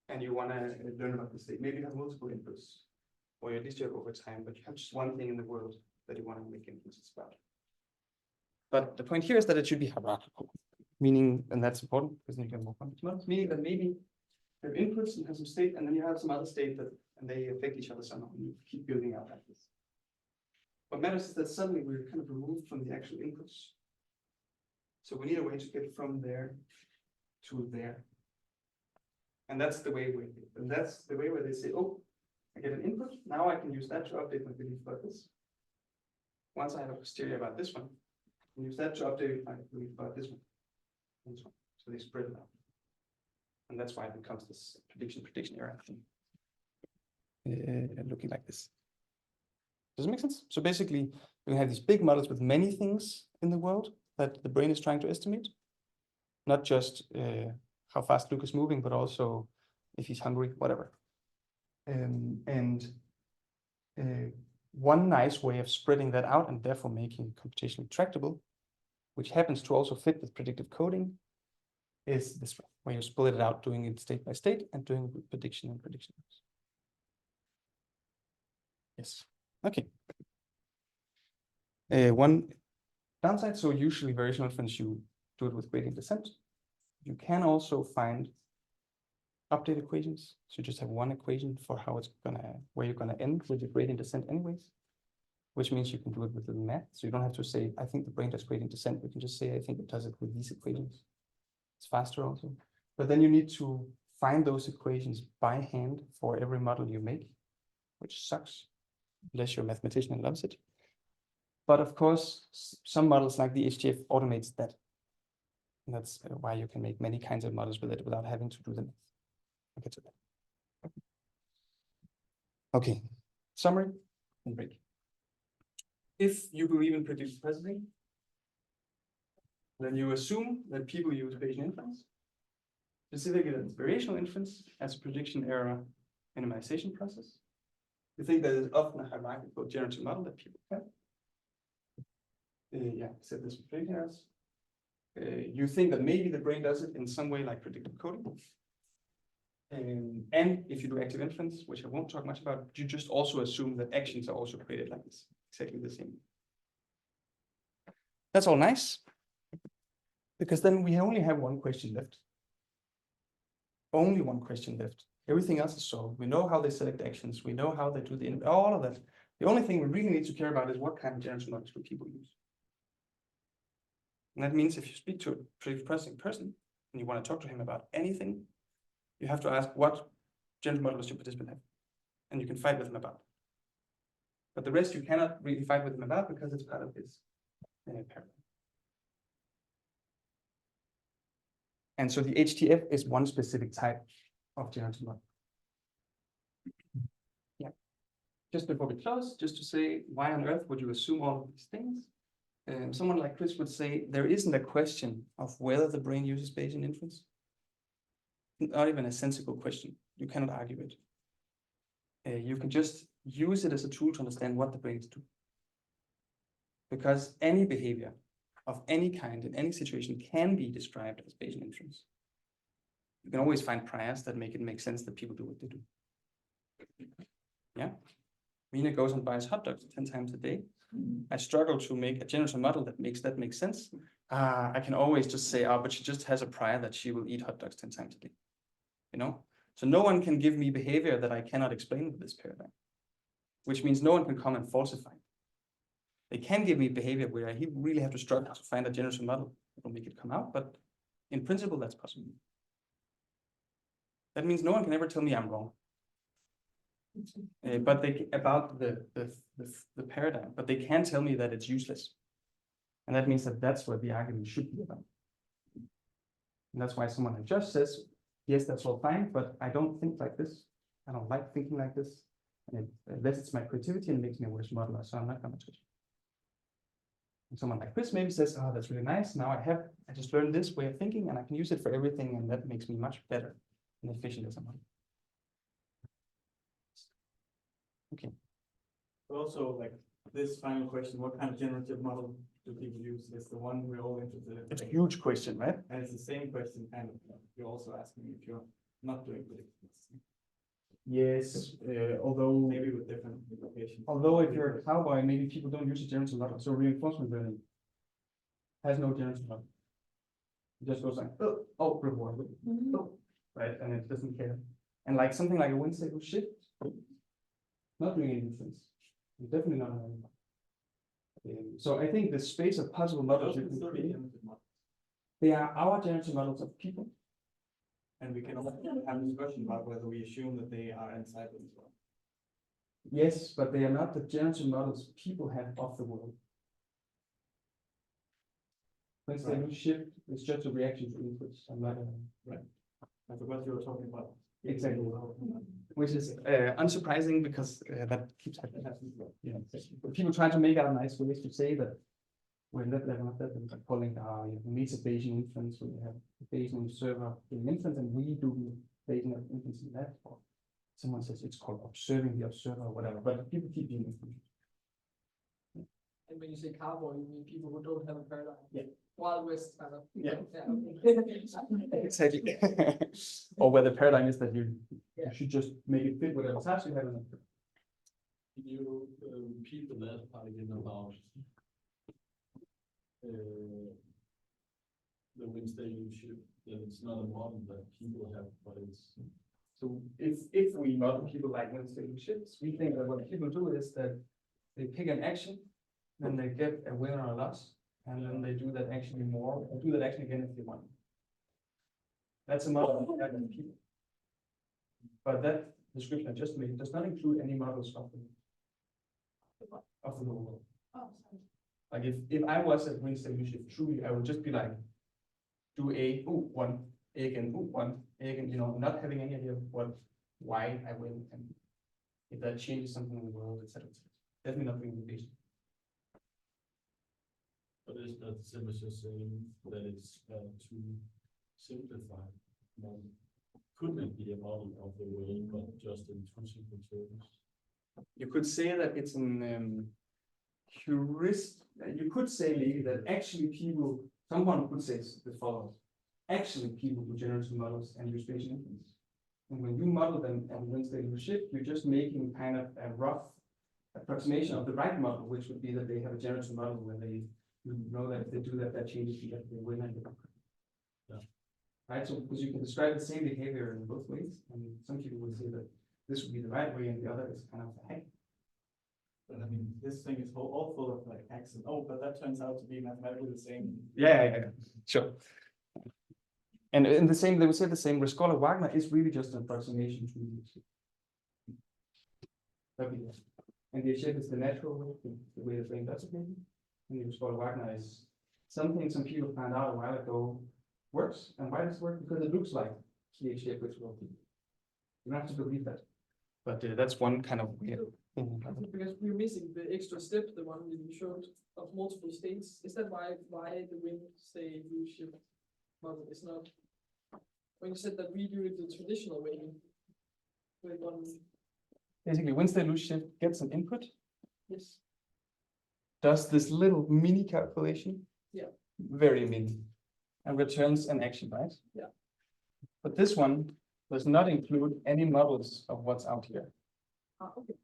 And you want to learn about the state. Maybe you have multiple inputs, or at least you have over time, but you have just one thing in the world that you want to make inferences about. But the point here is that it should be hierarchical, meaning, and that's important because then you get more complex models, meaning that maybe you have inputs, you have some state, and then you have some other state that, and they affect each other somehow, and you keep building out like this. What matters is that suddenly we're kind of removed from the actual inputs. So we need a way to get from there to there. And that's the way where they say, oh, I get an input, now I can use that to update my belief about this. Once I have a posterior about this one, I can use that to update my belief about this one. And this one. So they spread it out. And that's why it becomes this prediction error thing. Looking like this. Does it make sense? So basically, we have these big models with many things in the world that the brain is trying to estimate. Not just how fast Luke is moving, but also if he's hungry, whatever. One nice way of spreading that out and therefore making computationally tractable, which happens to also fit with predictive coding, is this way, where you split it out, doing it state by state and doing it with prediction and prediction. Yes. Okay. One downside, so usually variational inference, you do it with gradient descent. You can also find update equations. So you just have one equation for how it's where you're gonna end with your gradient descent anyways, which means you can do it with the math. So you don't have to say, I think the brain does gradient descent. You can just say, I think it does it with these equations. It's faster also. But then you need to find those equations by hand for every model you make, which sucks, unless you're a mathematician and loves it. But of course, some models like the HGF automates that. And that's why you can make many kinds of models with it without having to do the math. I'll get to that. Okay, summary and break. If you believe in predictive processing, then you assume that people use Bayesian inference, specifically that it's variational inference as a prediction error minimization process. You think that it's often a hierarchical generative model that people have. Yeah, said this with prediction errors. You think that maybe the brain does it in some way like predictive coding. And if you do active inference, which I won't talk much about, you just also assume that actions are also created like this, exactly the same. That's all nice, because then we only have one question left. Only one question left. Everything else is solved. We know how they select actions. We know how they do all of that. The only thing we really need to care about is what kind of generative models do people use. And that means if you speak to a predictive processing person and you want to talk to him about anything, you have to ask what generative model does your participant have? And you can fight with him about. But the rest you cannot really fight with him about because it's part of his paradigm. And so the HTF is one specific type of generative model. Yeah. Just before we close, just to say, why on earth would you assume all of these things? Someone like Chris would say, there isn't a question of whether the brain uses Bayesian inference. Not even a sensible question. You cannot argue it. You can just use it as a tool to understand what the brains do. Because any behavior of any kind in any situation can be described as Bayesian inference. You can always find priors that make it make sense that people do what they do. Yeah. Mina goes and buys hot dogs 10 times a day. I struggle to make a generative model that makes sense. I can always just say, but she just has a prior that she will eat hot dogs 10 times a day. You know? So no one can give me behavior that I cannot explain with this paradigm, which means no one can come and falsify. They can give me behavior where I really have to struggle to find a generative model that will make it come out, but in principle, that's possible. That means no one can ever tell me I'm wrong. But they about the paradigm, but they can tell me that it's useless. And that means that that's what the argument should be about. And that's why someone like Josh says, yes, that's all fine, but I don't think like this. I don't like thinking like this. And it limits my creativity and makes me a worse modeler, so I'm not gonna switch. And someone like Chris maybe says, oh, that's really nice. Now I just learned this way of thinking and I can use it for everything, and that makes me much better and efficient as a model. Okay. Also, like this final question, what kind of generative model do people use? Is the one we're all interested in. It's a huge question, right? And it's the same question kind of, you're also asking if you're not doing predictions. Yes, although Maybe with different implications. if you're a cowboy, maybe people don't use a generative model. So reinforcement learning has no generative model. It just goes like, oh, reward, oh, right? And it doesn't care. And like something like a wind stable shift, not doing any difference. Definitely not. So I think the space of possible models you can create, they are our generative models of people. And we can also have a discussion about whether we assume that they are inside them as well. Yes, but they are not the generative models people have of the world. When they do shift, it's just a reaction to inputs. I'm not I forgot you were talking about. exactly, which is unsurprising because that keeps happening. Yeah, but people try to make out nice ways to say that we're that level of that, and calling meta Bayesian inference, we have Bayesian server doing inference, and we do Bayesian inference in that. Or someone says it's called observing the observer or whatever, but people keep doing inference. And when you say cowboy, you mean people who don't have a paradigm? Yeah. Wild West kind of. Yeah. Okay. Exactly. Or where the paradigm is that you should just make it fit whatever task you have in it. Can you repeat the last part again about the wind stable shift, that it's not a model that people have, but it's. So if we model people like wind stable shifts, we think that what people do is that they pick an action, then they get a win or a loss, and then they do that actually more, or do that action again if they want. That's a model of people. But that description I just made does not include any models of the world. Oh, sorry. Like if I was at wind stable shift, truly, I would just be like, do A, ooh, one, A again, ooh, one, A again, not having any idea of why I win, and if that changes something in the world, etc. Definitely not being patient. But is that the same as just saying that it's too simplified? Couldn't it be a model of the world, but just in two simple terms? You could say that it's an heuristic. You could say maybe that actually someone could say the following. Actually, people do generative models and use spatial inference. And when you model them and when they do shift, you're just making kind of a rough approximation of the right model, which would be that they have a generative model where you know that if they do that, that changes to get the winner. Yeah. Right, so because you can describe the same behavior in both ways, and some people would say that this would be the right way, and the other is kind of a hack. But I mean, this thing is all full of like hacks and but that turns out to be mathematically the same. Yeah, sure. And in the same, they would say the same. Rescola Wagner is really just an approximation to the. And the shape is the natural way, the way the brain does it, maybe. And the Rescola Wagner is something some people found out a while ago works. And why does it work? Because it looks like the shape which will be. You don't have to believe that. But that's one kind of way. I think because we're missing the extra step, the one that you showed of multiple states. Is that why the wind say you shift model is not? When you said that we do it the traditional way, with one. Basically, once the loose shift gets an input, Yes. does this little mini calculation. Yeah. Very mini. And returns an action, right? Yeah. But this one does not include any models of what's out here. Okay.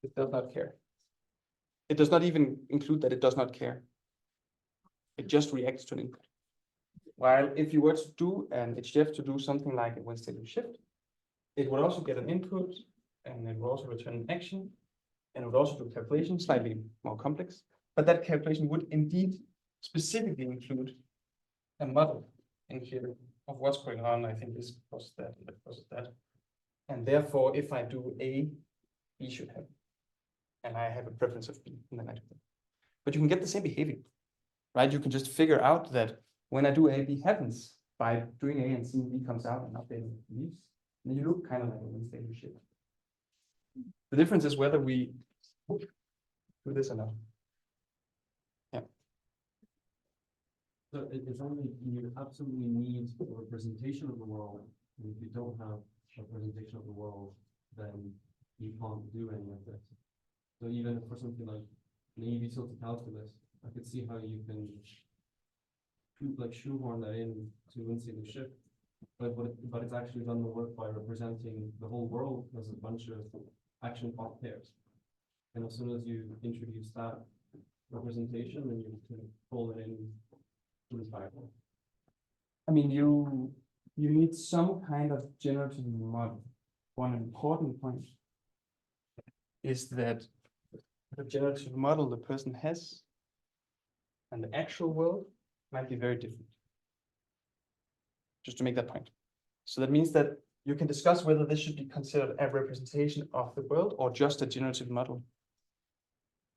It does not care. It does not even include that it does not care. It just reacts to an input. While if you were to do an HDF to do something like a one-state shift, it would also get an input, and it would also return an action, and it would also do calculation, slightly more complex. But that calculation would indeed specifically include a model in here of what's going on. I think this causes that, and that causes that. And therefore, if I do A, B should happen. And I have a preference of B, and then I do that. But you can get the same behavior, right? You can just figure out that when I do A, B happens by doing A and C, B comes out and updating leaves, then you look kind of like a Wednesday ship. The difference is whether we do this or not. So it's only you absolutely need a representation of the world, and if you don't have a representation of the world, then you can't do any of this. So even for something like naive utility calculus, I could see how you can like shoehorn that in to one-single shift, but it's actually done the work by representing the whole world as a bunch of action plot pairs. And as soon as you introduce that representation, then you can pull it in. I mean, you need some kind of generative model. One important point is that the generative model the person has and the actual world might be very different. Just to make that point. So that means that you can discuss whether this should be considered a representation of the world or just a generative model.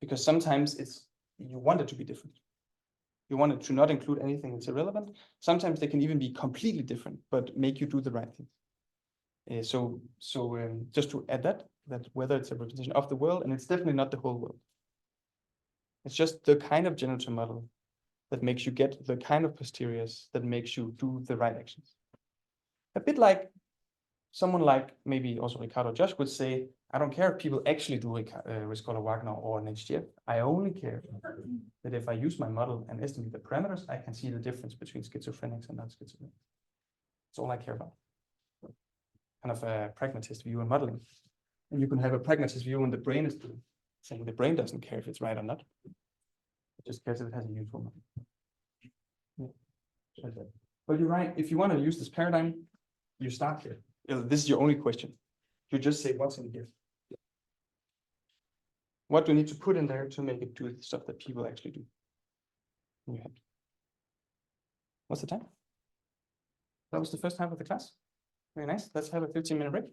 Because sometimes you want it to be different. You want it to not include anything that's irrelevant. Sometimes they can even be completely different, but make you do the right thing. So just to add that whether it's a representation of the world, and it's definitely not the whole world. It's just the kind of generative model that makes you get the kind of posteriors that makes you do the right actions. A bit like someone like maybe also Ricardo Josh would say, I don't care if people actually do Riskola Wagner or an HDF. I only care that if I use my model and estimate the parameters, I can see the difference between schizophrenics and non-schizophrenics. That's all I care about. Kind of a pragmatist view in modeling. And you can have a pragmatist view when the brain is doing, saying the brain doesn't care if it's right or not. It just cares if it has a useful model. Yeah. But you're right, if you want to use this paradigm, you start here. This is your only question. You just say what's in here. What do you need to put in there to make it do the stuff that people actually do in your head? What's the time? That was the first half of the class. Very nice. Let's have a 15-minute break.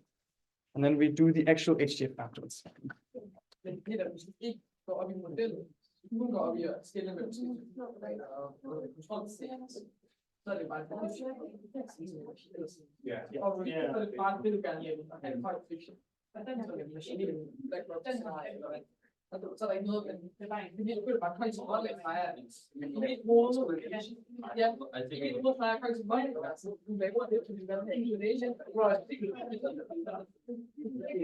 And then we do the actual HDF afterwards. Men Peter, hvis du ikke går op i modellen, nu går op i at skille mellem kontrol, så er det bare og så er det bare det, du gerne vil have en høj fiction. Så er der ikke noget, men det er bare koncept vold, der er helt hovedet. Ja, det er hovedet, der er koncept vold, du laver det, fordi man har inclination, hvor det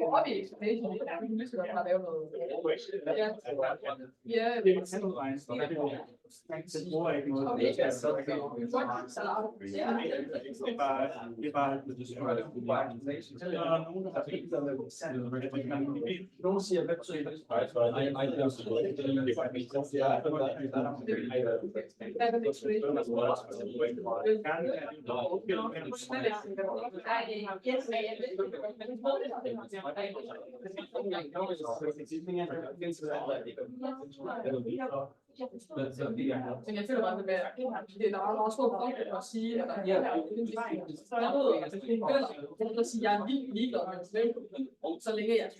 går op i explanation, det er lige så godt at lave noget. Ja, det er Nogen siger, hvad betyder det? Men jeg føler bare, at det er meget stor forskel at sige, at jeg er vildt ligeglad med det, så længe jeg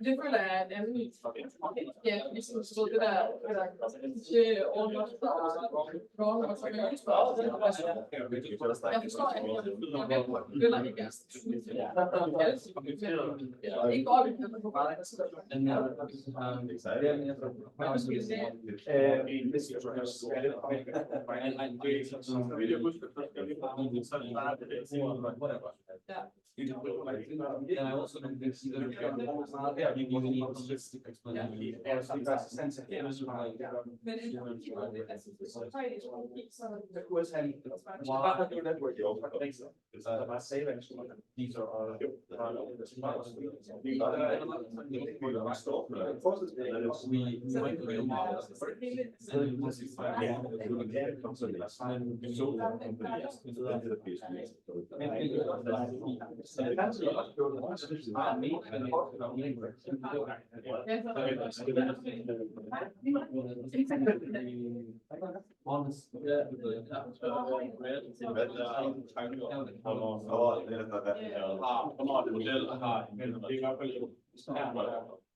det føler jeg, at ja, ligesom det der til ordentligt og så kan jeg spørge, jeg forstår, at jeg er med på, at det ikke er ikke op i det, på bare And I also don't consider you need holistic explanation. These are our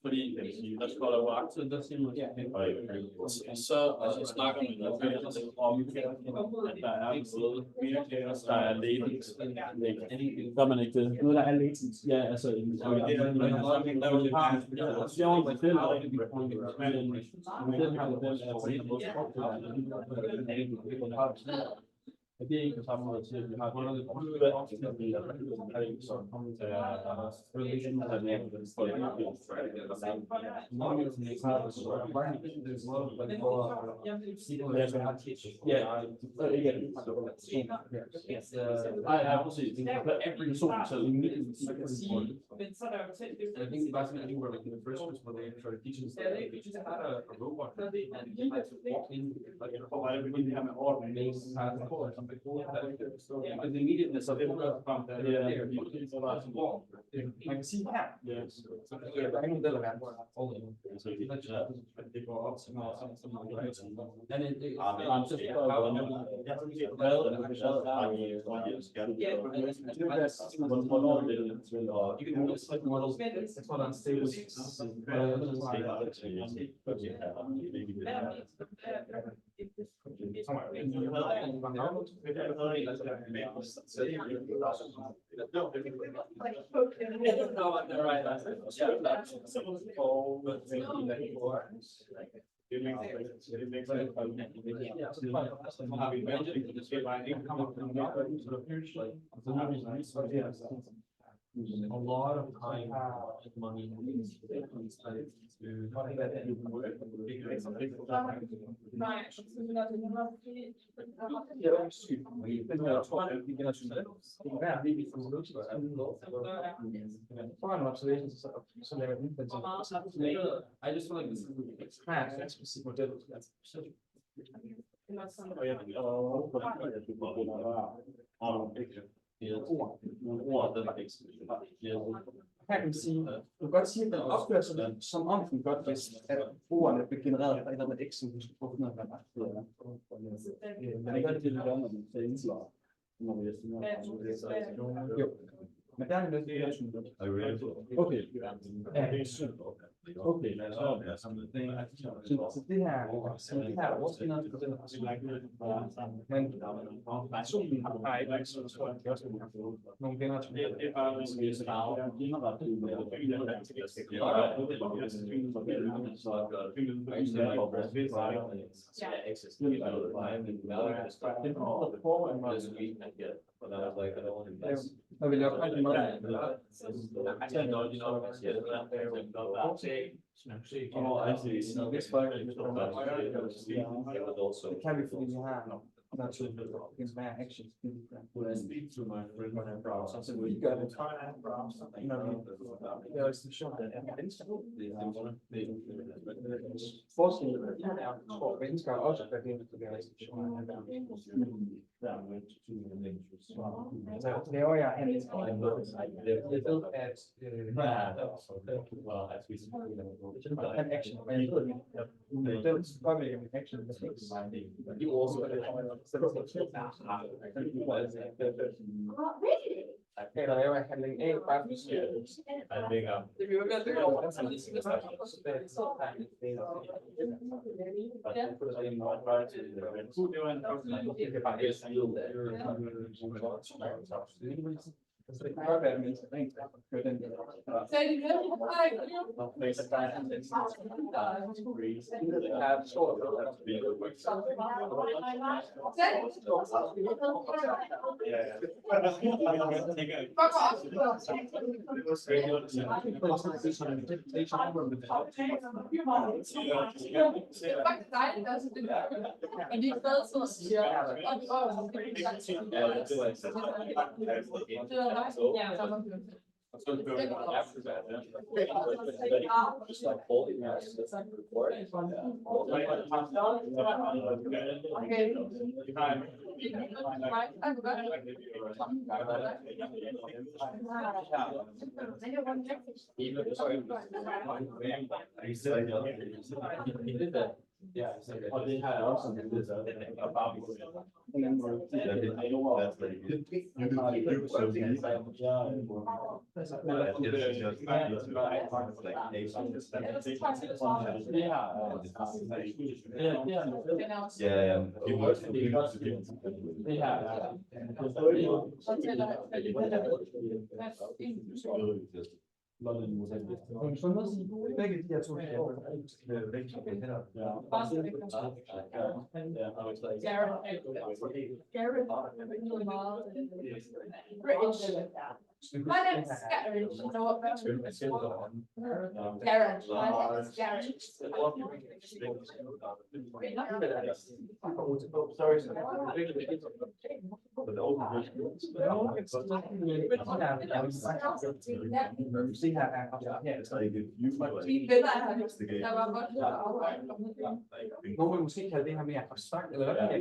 Fordi der står der jo aktivt, der siger man, så snakker man om, at der er noget mere kaos, der er latent. Gør man ikke det? Noget, der er latent? Ja, altså, det er ikke på samme måde til, at vi har Men så er der jo selv det. I think that's when you were like in the first place when they started teaching stuff, they just had a robot and you had to walk in like but the immediateness of it from there. Man kan sige her, der er ingen model af verden, hvor der er Det går op til noget, And it you can use like models, it's not unstable. A lot of time and money being spent to Nej, foran observation, så laver vi den I just feel like this is her er en specifik model. Her kan man sige, du kan godt sige, at den opfører sig lidt, som om den godt vidste, at ordene blev genereret af et eller andet x, som du skal prøve at finde ud af, hvad der er. Men det gør det, der når den indslår. Jo. Men der er det lidt, okay. Ja, det er synd. Okay, så det her oversvinder, men personen har ikke så tror jeg også nogle generationer. Det er bare og vi laver rigtig meget. Det kan vi, fordi vi har naturligvis hver action. Så vi gør det, når vi laver institutioner af mennesker. Forskellen er, jeg tror, mennesker også gør det, når vi laver institutioner af mennesker. Så laver jeg en at action, men jeg ved ikke, det påvirker min action. Eller laver jeg handling A, bare for det vil jo være det over, så det skal så det kan godt være, at mennesker rent gør den der. Men de er stadig så siger, So go after that, just like folding that's not recording. Ja, og det har jeg også sådan lidt så den er bare på en anden måde. Ja, det er jo that's very good. You can do so many things. Begge de her to. My name is Garrett. You know what? Garrett. My name is Garrett. Se her er De venner her, der var godt at arbejde. nogen vil måske kalde det her mere abstrakt, eller hvad kan jeg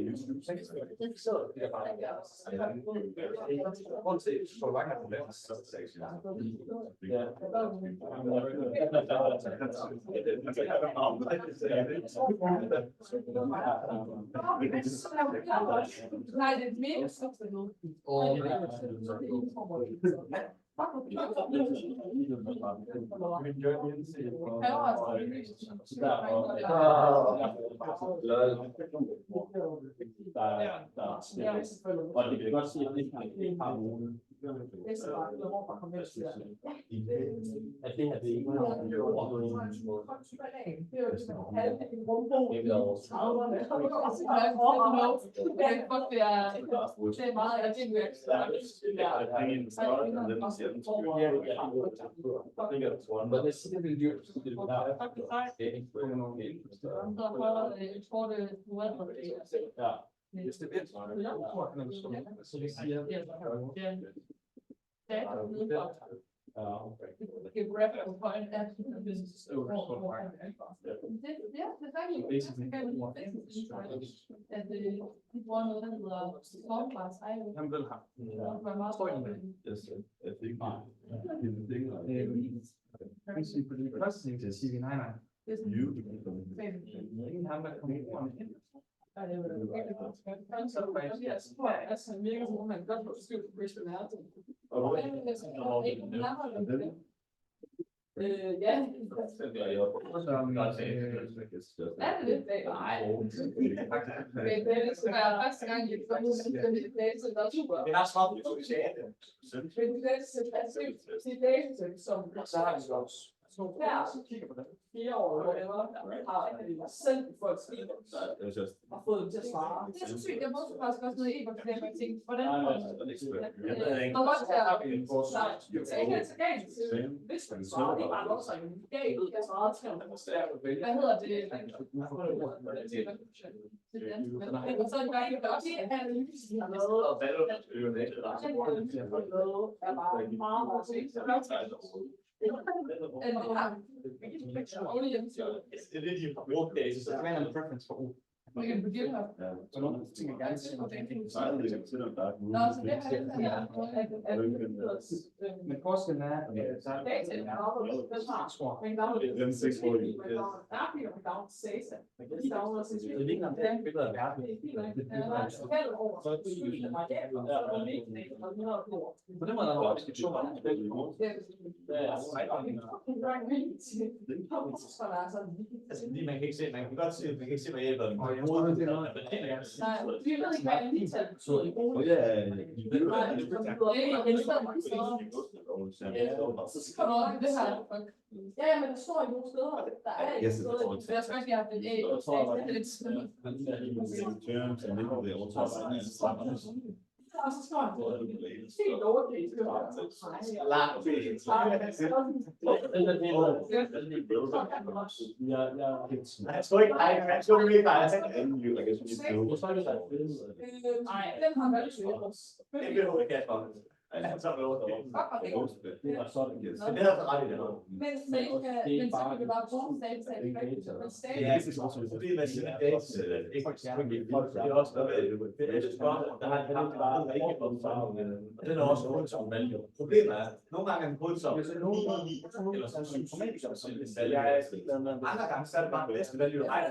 Nej, det er mega smukt nu. Og det kan godt sige, at det har nogen. At det her det ikke Geographical point at this at the one of them class I my master altså virker som om man godt får styr på personalet. Ja. Er det lidt bag? Nej. Men det skal være første gang, jeg får det data, der er super. Det er snart, vi får det til. Men det er til data, som Så har vi også. så kigger på det. 4 år, har selv fået stil og fået dem til at svare. Det er så sygt. Jeg måtte faktisk også noget e-bog, fordi jeg tænkte, hvordan får man det? Og godt til at det er ikke helt så galt. Hvis man svarer, det er bare noget, så galt. Jeg svarede 300. Hvad hedder det? Og så er det bare ikke også en analyse, de har lavet. Er bare meget, meget sent. Det er det, de har brugt det. Så det er en preference for O. Vi kan begynde her. Så nogle ting jeg gerne ser. Nå, så det har jeg Men forskellen er, at der er data, den har, men der er Den 6 år. der er bliver down til SASA. De downloader sig. det ligner det er et billede af verden. På den måde er der også diskussioner. Altså, fordi man kan ikke se, man kan godt se, man kan ikke se, hvad hjælper dem. Og jeg tror, det er noget, Nej, vi ved ikke, hvad det er, betyder i brug. Så kommer der det her. Ja, men det står i nogle steder. Der er ikke steder. Jeg skal ikke have det. Det er lidt smidt. Og så står det helt overgivet. Jeg tror ikke, jeg tror ikke, nej. Nej, den har været det. Det bliver ikke Altså, så er det også Fuck, hvor det er. det er sådan, det er. Men det er altså ret i det. Men så kan vi bare bruge data til Det er også problemet med sine data, ikke for eksempel, det er også noget, det er et spørgsmål, der har en kamp, der ikke er og den er også voldsom value. Problemet er, nogle gange er den voldsom, eller sådan andre gange, så er det bare bedste value, ej.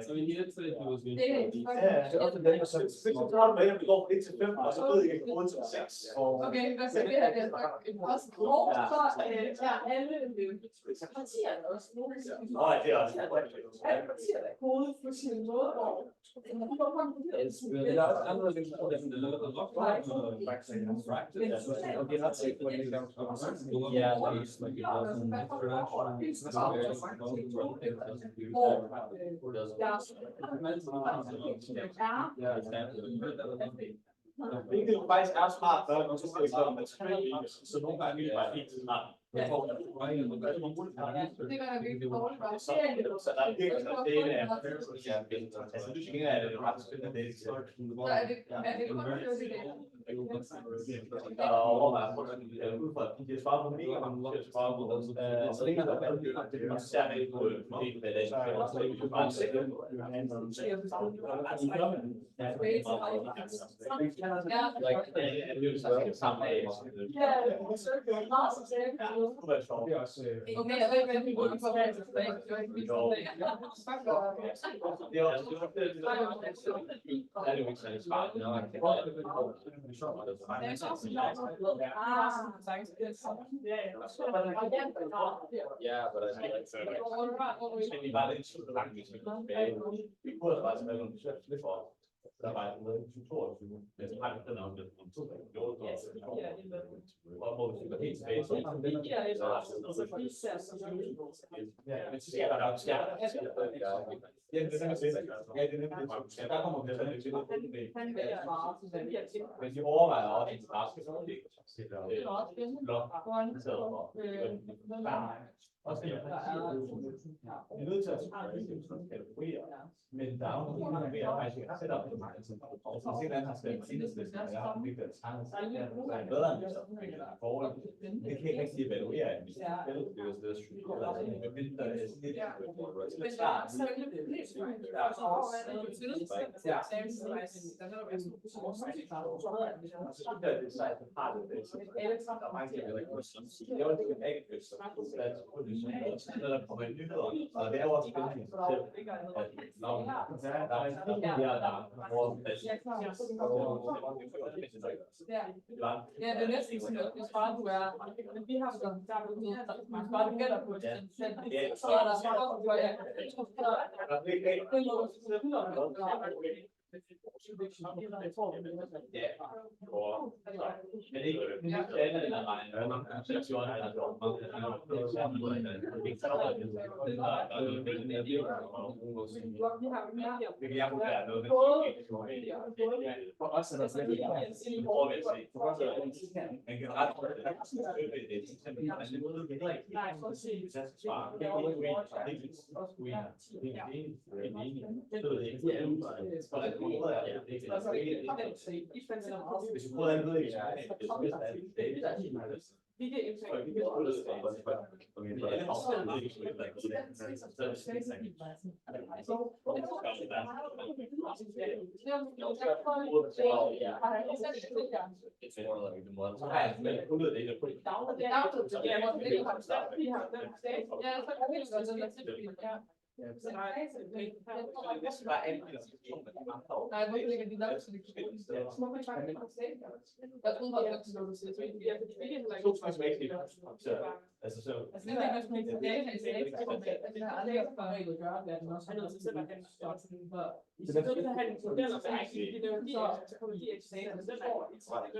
So he did say he was going Det er to. Det er også den, der så, hvis du har med, at vi går fra 1 til 5, og så ved jeg ikke, hvor til 6. Okay, hvad så det her, det er også og så er alle partierne også nogle Nej, det er også. alle partier der er kodet på sin måde, og There are other things that a lot of practice. Okay, not say when it comes to yeah, it's like it was an Hvilket jo faktisk er smart, når man så skal gøre med så nogle gange er det bare helt smart. det gør jeg virkelig dårligt. Så der er virkelig noget data af, altså du skal ikke have det ret spændende data. Så er det kun det Der er overvejet ud fra, de har svaret på mega mange, de har svaret på, så længe der er valgt, det er særligt på en del af det, så er det jo bare sikkert. Okay, jeg ved ikke, hvad vi bruger for at Yeah, but I think it's vi var lidt så langt, hvis vi kom tilbage. Vi kunne have faktisk været nogle besøg for. Der var noget i 2022, men så har vi den om det om 2 år. Og hvor vi var helt tilbage til. Ja, men så sker der nok skærter. Ja, det er nemlig det. Ja, det er nemlig det. Ja, der kommer vi til det. Men de overvejer også en interesse. Også det, vi er nødt til at kategorier, men der er jo nogle af mere faktisk har sætter op på markedet. Og så ser man har stemt Enhedslisten, og jeg har ikke været tegnet sig, der er bedre end det forhold. Det kan ikke rigtig evaluere, at vi skal spille, det er jo det, der men der er sådan lidt til at starte. Og så synes jeg, det er sejt, at har det. Der er mange ting, der ikke må sige. Jeg var ikke når der kommer en nyhed, og det er jo også spændende at navnet der er en her, der er vores ja, det er næsten sådan noget, hvis bare du er, men vi har så, der er mere, man bare det gælder på den, så er der så godt, du er, for os er der slet ikke men generelt hvis vi prøver at ved ikke, nej, hvor ligger de nok, så det kan jeg troede bare, at det var noget, altså så det er ikke noget, som det har aldrig haft for at gøre, at den også har noget til selv at have en større sådan for i stedet for at have en model, og så kommer de eksamen, og den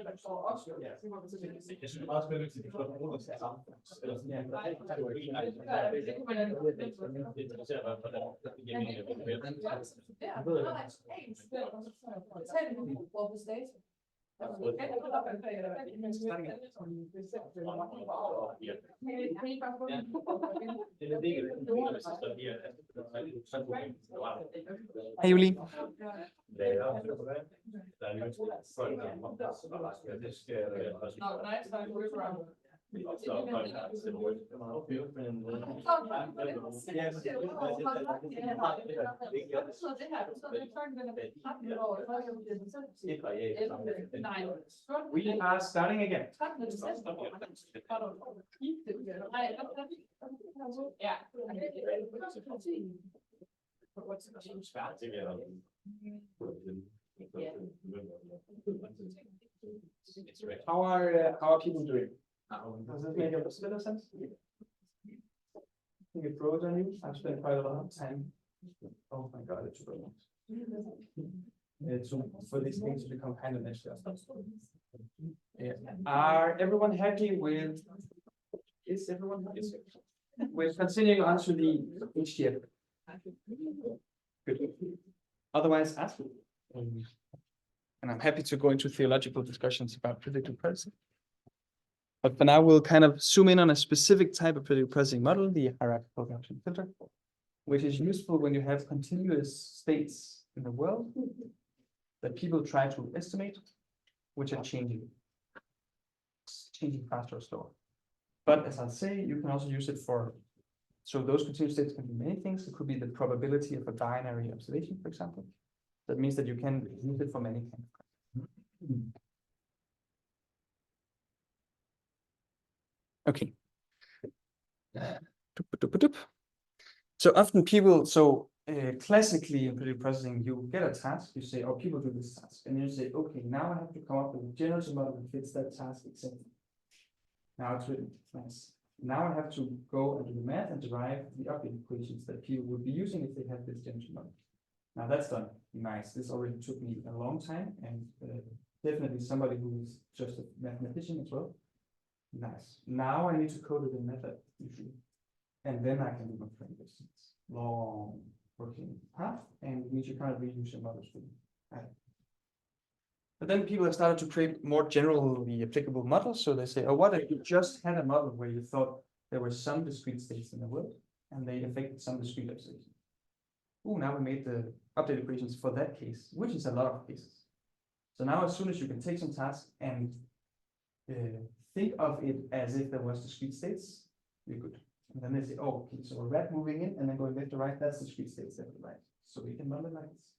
der står også, så må man så vælge. jeg synes meget spændende, at de får brugt til sammen. Eller sådan her. Det kunne man jo interessere mig for det. Det giver mening. Hej Julie. No, next time we're around. We are starting again. Yeah. How are people doing? Does this make a little bit of sense? I think it froze on you. I've spent quite a lot of time. Oh my God, it's so for these things to become kind of messy. Yeah. Are everyone happy with? Is everyone happy? We're continuing on to the HDF. Good. Otherwise, ask me. And I'm happy to go into theological discussions about predictive processing. But for now, we'll kind of zoom in on a specific type of predictive processing model, the hierarchical Gaussian filter, which is useful when you have continuous states in the world that people try to estimate, which are changing faster or slower. But as I'll say, you can also use it for, so those continuous states can be many things. It could be the probability of a binary observation, for example. That means that you can use it for many kinds of. Okay. So often people, classically in predictive processing, you get a task, you say, oh, people do this task. And you say, okay, now I have to come up with a general model that fits that task exactly. Now it's written, nice. Now I have to go and do the math and derive the update equations that people would be using if they had this general model. Now that's done, nice. This already took me a long time, and definitely somebody who's just a mathematician as well. Nice. Now I need to code it in method usually. And then I can do my frame distance. Long working path, and means you can't reuse your models for it. But then people have started to create more generally applicable models. So they say, oh, what if you just had a model where you thought there were some discrete states in the world and they affected some discrete observations? Oh, now we made the update equations for that case, which is a lot of cases. So now as soon as you can take some task and think of it as if there was discrete states, you're good. And then they say, oh, okay, so a rat moving in and then going left to right, that's discrete states left to right. So we can model it like this.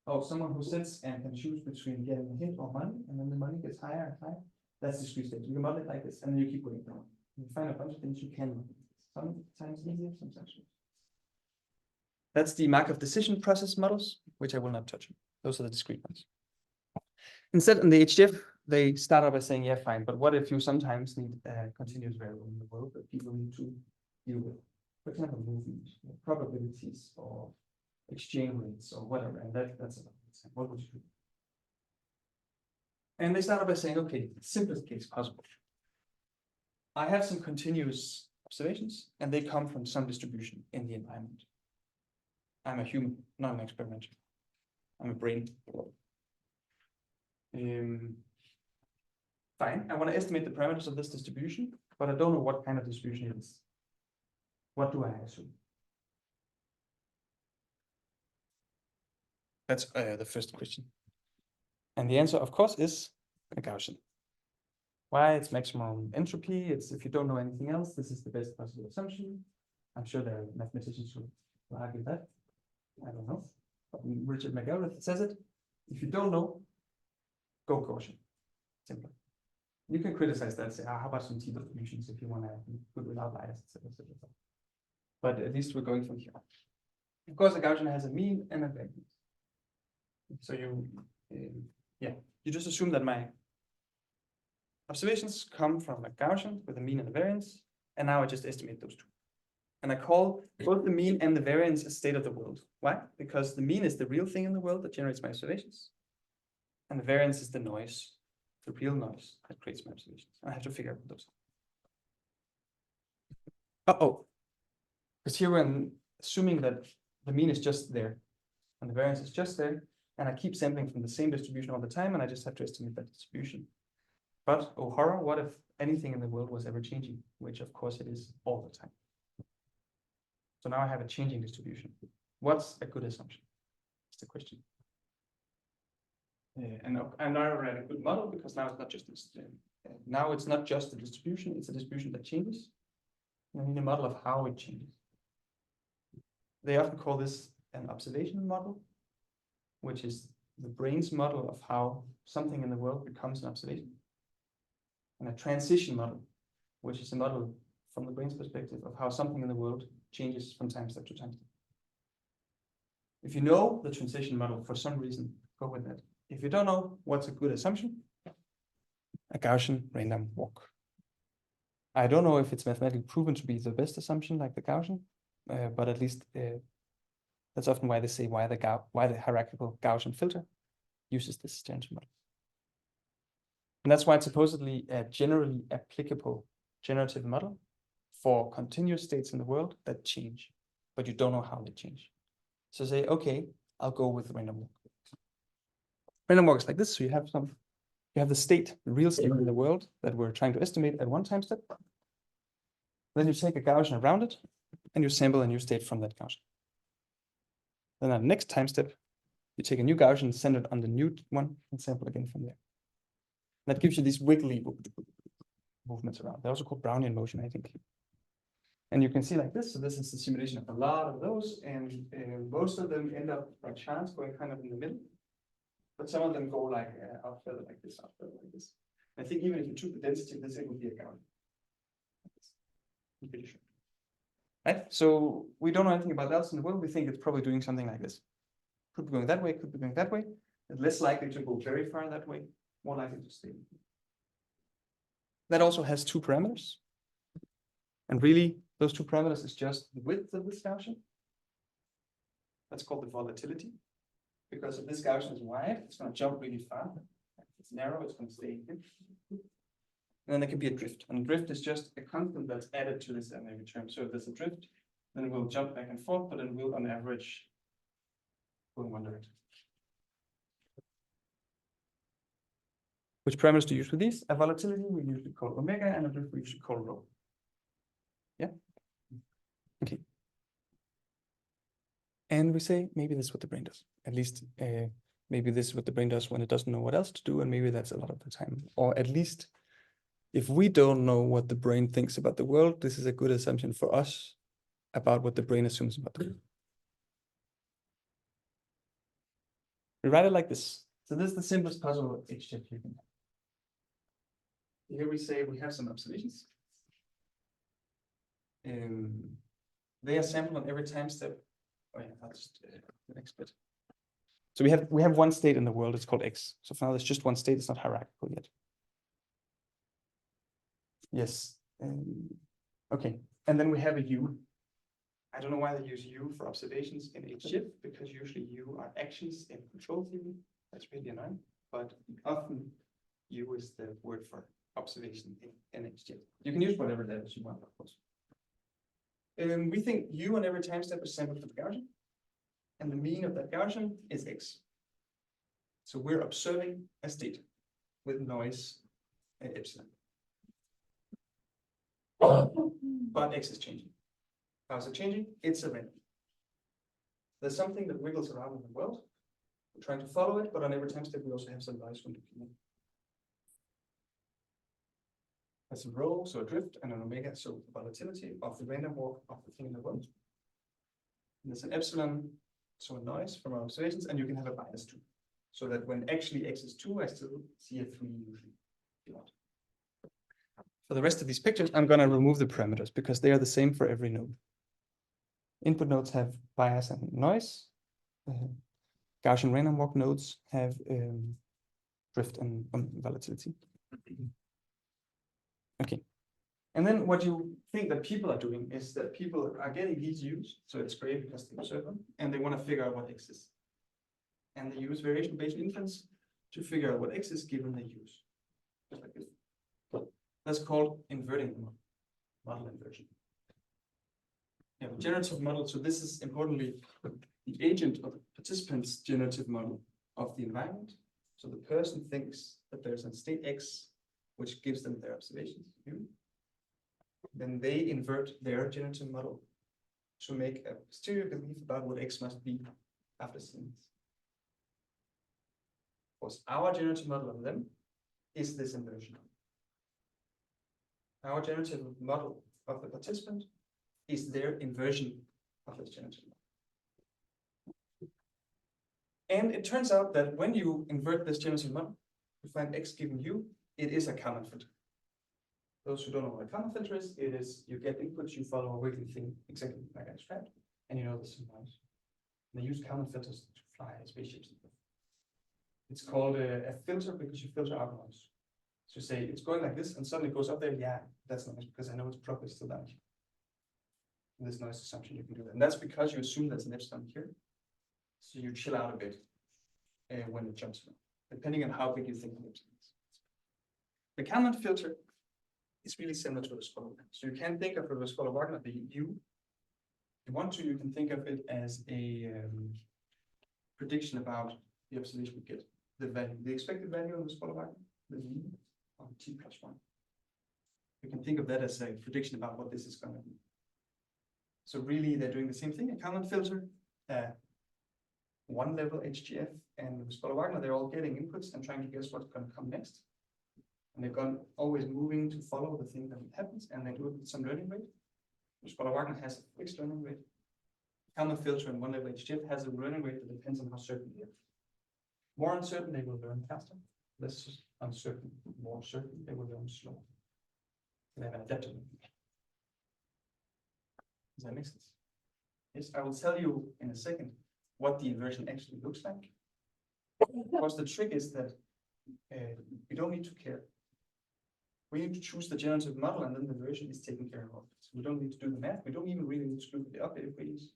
Oh, someone who sits and can choose between getting a hint or money, and then the money gets higher and higher. That's discrete states. You can model it like this, and then you keep going down. You find a bunch of things you can model. Sometimes easier, sometimes not. That's the Markov decision process models, which I will not touch. Those are the discrete ones. Instead, in the HDF, they start out by saying, yeah, fine, but what if you sometimes need a continuous variable in the world that people need to deal with? For example, movement, probabilities, or exchange rates, or whatever, and that's about it. What would you do? And they start out by saying, okay, simplest case possible. I have some continuous observations, and they come from some distribution in the environment. I'm a human, not an experimenter. I'm a brain. Fine, I want to estimate the parameters of this distribution, but I don't know what kind of distribution it is. What do I assume? That's the first question. And the answer, of course, is a Gaussian. Why? It's maximum entropy. It's if you don't know anything else, this is the best possible assumption. I'm sure there are mathematicians who argue that. I don't know. But Richard McElrath says it. If you don't know, go Gaussian. Simple. You can criticize that and say, how about some t distributions if you want to put without bias, etc. But at least we're going from here. Of course, a Gaussian has a mean and a variance. So you just assume that my observations come from a Gaussian with a mean and a variance, and now I just estimate those two. And I call both the mean and the variance a state of the world. Why? Because the mean is the real thing in the world that generates my observations, and the variance is the noise, the real noise that creates my observations. And I have to figure out what those are. Because here we're assuming that the mean is just there, and the variance is just there, and I keep sampling from the same distribution all the time, and I just have to estimate that distribution. But, oh horror, what if anything in the world was ever changing, which of course it is all the time. So now I have a changing distribution. What's a good assumption? That's the question. and already a good model because now it's not just this. Now it's not just a distribution; it's a distribution that changes. I need a model of how it changes. They often call this an observational model, which is the brain's model of how something in the world becomes an observation. And a transition model, which is a model from the brain's perspective of how something in the world changes from time step to time step. If you know the transition model for some reason, go with that. If you don't know what's a good assumption, a Gaussian random walk. I don't know if it's mathematically proven to be the best assumption like the Gaussian, but at least that's often why they say why the hierarchical Gaussian filter uses this transition model. And that's why it's supposedly a generally applicable generative model for continuous states in the world that change, but you don't know how they change. So say, okay, I'll go with random walk. Random walk is like this. So you have the state, the real state in the world that we're trying to estimate at one time step. Then you take a Gaussian around it, and you sample a new state from that Gaussian. Then at the next time step, you take a new Gaussian, send it on the new one, and sample again from there. That gives you these wiggly movements around. They're also called Brownian motion, I think. And you can see like this. So this is the simulation of a lot of those, and most of them end up by chance going kind of in the middle. But some of them go like out further like this, out further like this. I think even if you took the density of this, it would be a Gaussian. I'm pretty sure. Right? So we don't know anything about else in the world. We think it's probably doing something like this. Could be going that way, could be going that way. It's less likely to go very far that way, more likely to stay. That also has two parameters. And really, those two parameters is just the width of this Gaussian. That's called the volatility. Because if this Gaussian is wide, it's going to jump really far. If it's narrow, it's going to stay in. And then there can be a drift. And drift is just a constant that's added to this every term. So if there's a drift, then we'll jump back and forth, but then we'll on average go in one direction. Which parameters do you use for these? A volatility we usually call omega, and a drift we usually call rho. Yeah? Okay. And we say maybe this is what the brain does. At least maybe this is what the brain does when it doesn't know what else to do, and maybe that's a lot of the time. Or at least if we don't know what the brain thinks about the world, this is a good assumption for us about what the brain assumes about the world. We write it like this. So this is the simplest possible exchange you can have. Here we say we have some observations. They are sampled on every time step. Oh yeah, that's the next bit. So we have one state in the world. It's called X. So for now, there's just one state. It's not hierarchical yet. Yes. Okay. And then we have a U. I don't know why they use U for observations in HGIF, because usually U are actions in control theory. That's really annoying. But often U is the word for observation in HGIF. You can use whatever letters you want, of course. We think U on every time step is sampled from the Gaussian, and the mean of that Gaussian is X. So we're observing a state with noise at epsilon. But X is changing. How's it changing? It's a random. There's something that wiggles around in the world. We're trying to follow it, but on every time step we also have some noise from the community. That's a rho, so a drift, and an omega, so the volatility of the random walk of the thing in the world. And there's an epsilon, so a noise from our observations, and you can have a bias too. So that when actually X is 2, I still see a 3 usually. For the rest of these pictures, I'm going to remove the parameters because they are the same for every node. Input nodes have bias and noise. Gaussian random walk nodes have drift and volatility. Okay. And then what you think that people are doing is that people are getting these U's, so it's great because they observe them, and they want to figure out what X is. And they use variation Bayesian inference to figure out what X is given the U's. Just like this. That's called inverting the model, model inversion. You have a generative model, so this is importantly the agent of the participant's generative model of the environment. So the person thinks that there's a state X, which gives them their observations. Then they invert their generative model to make a posterior belief about what X must be after seeing this. course, our generative model of them is this inversion. Our generative model of the participant is their inversion of this generative model. And it turns out that when you invert this generative model, you find X given U, it is a Kalman filter. Those who don't know what a Kalman filter is, it is you get inputs, you follow a wiggly thing exactly like I described, and you know this is noise. They use Kalman filters to fly spaceships. It's called a filter because you filter out noise. So you say it's going like this and suddenly it goes up there. Yeah, that's noise because I know it's probably still down here. And this noise assumption, you can do that. And that's because you assume there's an epsilon here. So you chill out a bit when it jumps around, depending on how big you think the epsilon is. The Kalman filter is really similar to the Scholar Wagner. So you can think of the Scholar Wagner, the U. If you want to, you can think of it as a prediction about the observation we get, the value, the expected value of the Scholar Wagner, the mean of t plus 1. You can think of that as a prediction about what this is going to be. So really, they're doing the same thing. A Kalman filter, one level HGF, and the Scholar Wagner, they're all getting inputs and trying to guess what's going to come next. And they're going always moving to follow the thing that happens, and they do it with some learning rate. The Scholar Wagner has a fixed learning rate. Kalman filter and one level HGF has a learning rate that depends on how certain they are. More uncertain, they will learn faster. Less uncertain, more certain, they will learn slower. They have an adaptive learning. Does that make sense? Yes, I will tell you in a second what the inversion actually looks like. Of course, the trick is that we don't need to care. We need to choose the generative model, and then the version is taken care of. So we don't need to do the math. We don't even really need to do the update equations.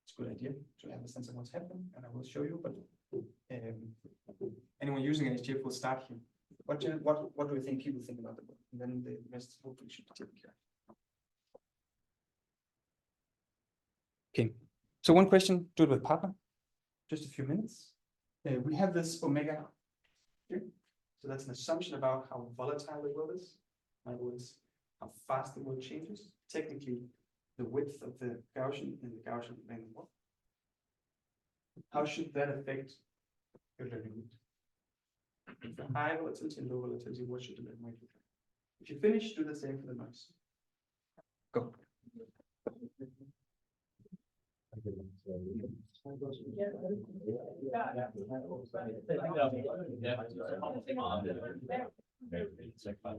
It's a good idea to have a sense of what's happening, and I will show you. But anyone using HGF will start here. What do you think people think about the book? And then the rest hopefully should be taken care of. Okay. So one question, do it with partner. Just a few minutes. We have this omega here. So that's an assumption about how volatile the world is. In other words, how fast the world changes. Technically, the width of the Gaussian in the Gaussian plane of world. How should that affect your learning rate? For high volatility and low volatility, what should the learning rate look like? If you finish, do the same for the noise. Go. Yes. Seconds.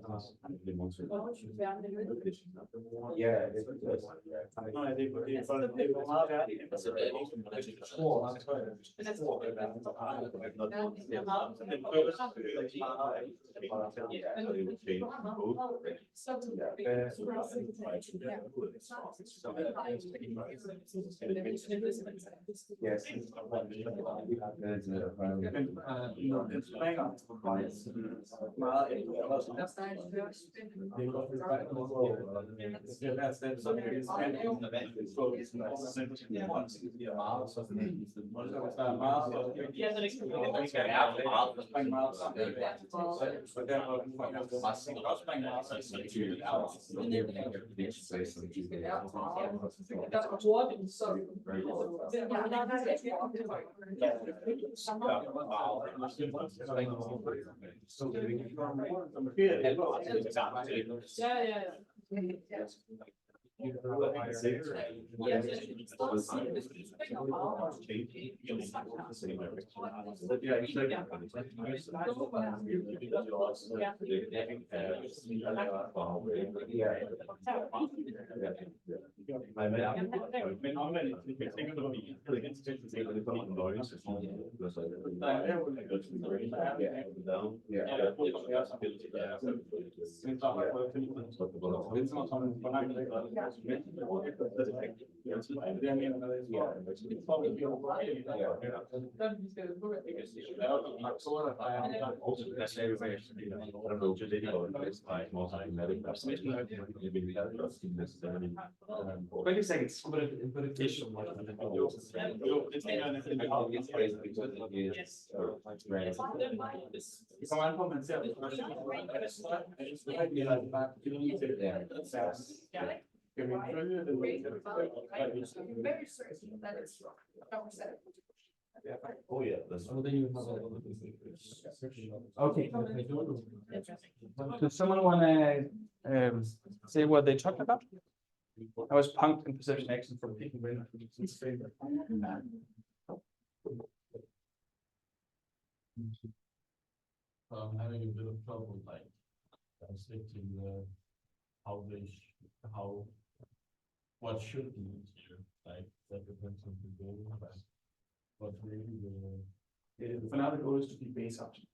Very certain that it's Oh, yeah, that's. Oh, then you have a. Okay. I don't know. Does someone wanna say what they talked about? I was punked in perception action for picking winner. So I'm having a bit of trouble, like, dissecting how how, what should be here, like, that depends on the goal, but really For now, the goal is to be base option.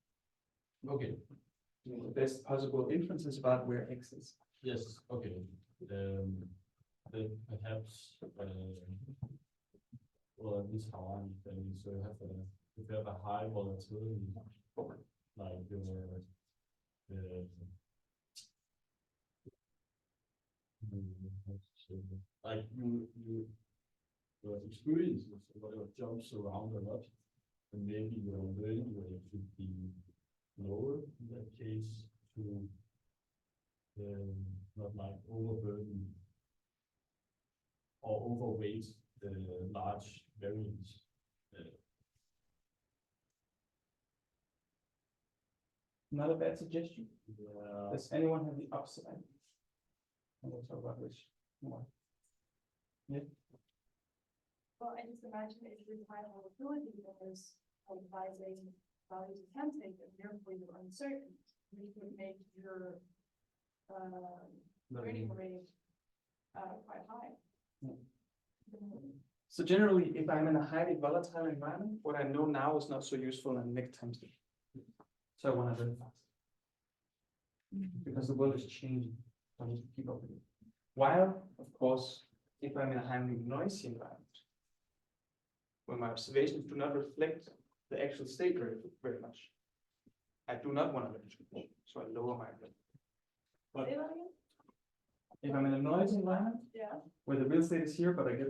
okay, The best possible inferences about where X is. yes, okay, then perhaps, well, at least how I'm thinking, so you have if you have a high volatility, like, like your experiences, whatever jumps around a lot, and maybe your learning rate should be lower in that case to not like overburden or overweight the large variance. Not a bad suggestion. Yeah. Does anyone have the upside? And we'll talk about which more. Well, I just imagine if you high volatility, there's advising values you can take, and therefore you're uncertain, you can make your learning rate quite high. So generally, if I'm in a highly volatile environment, what I know now is not so useful in next time step. So I want to learn fast. Because the world is changing, so I need to keep up with it. While, of course, if I'm in a highly noisy environment, where my observations do not reflect the actual state very much, I do not want to learn too much, so I lower my level. But Say that again? if I'm in a noisy environment, Yeah. where the real estate is here, but I get,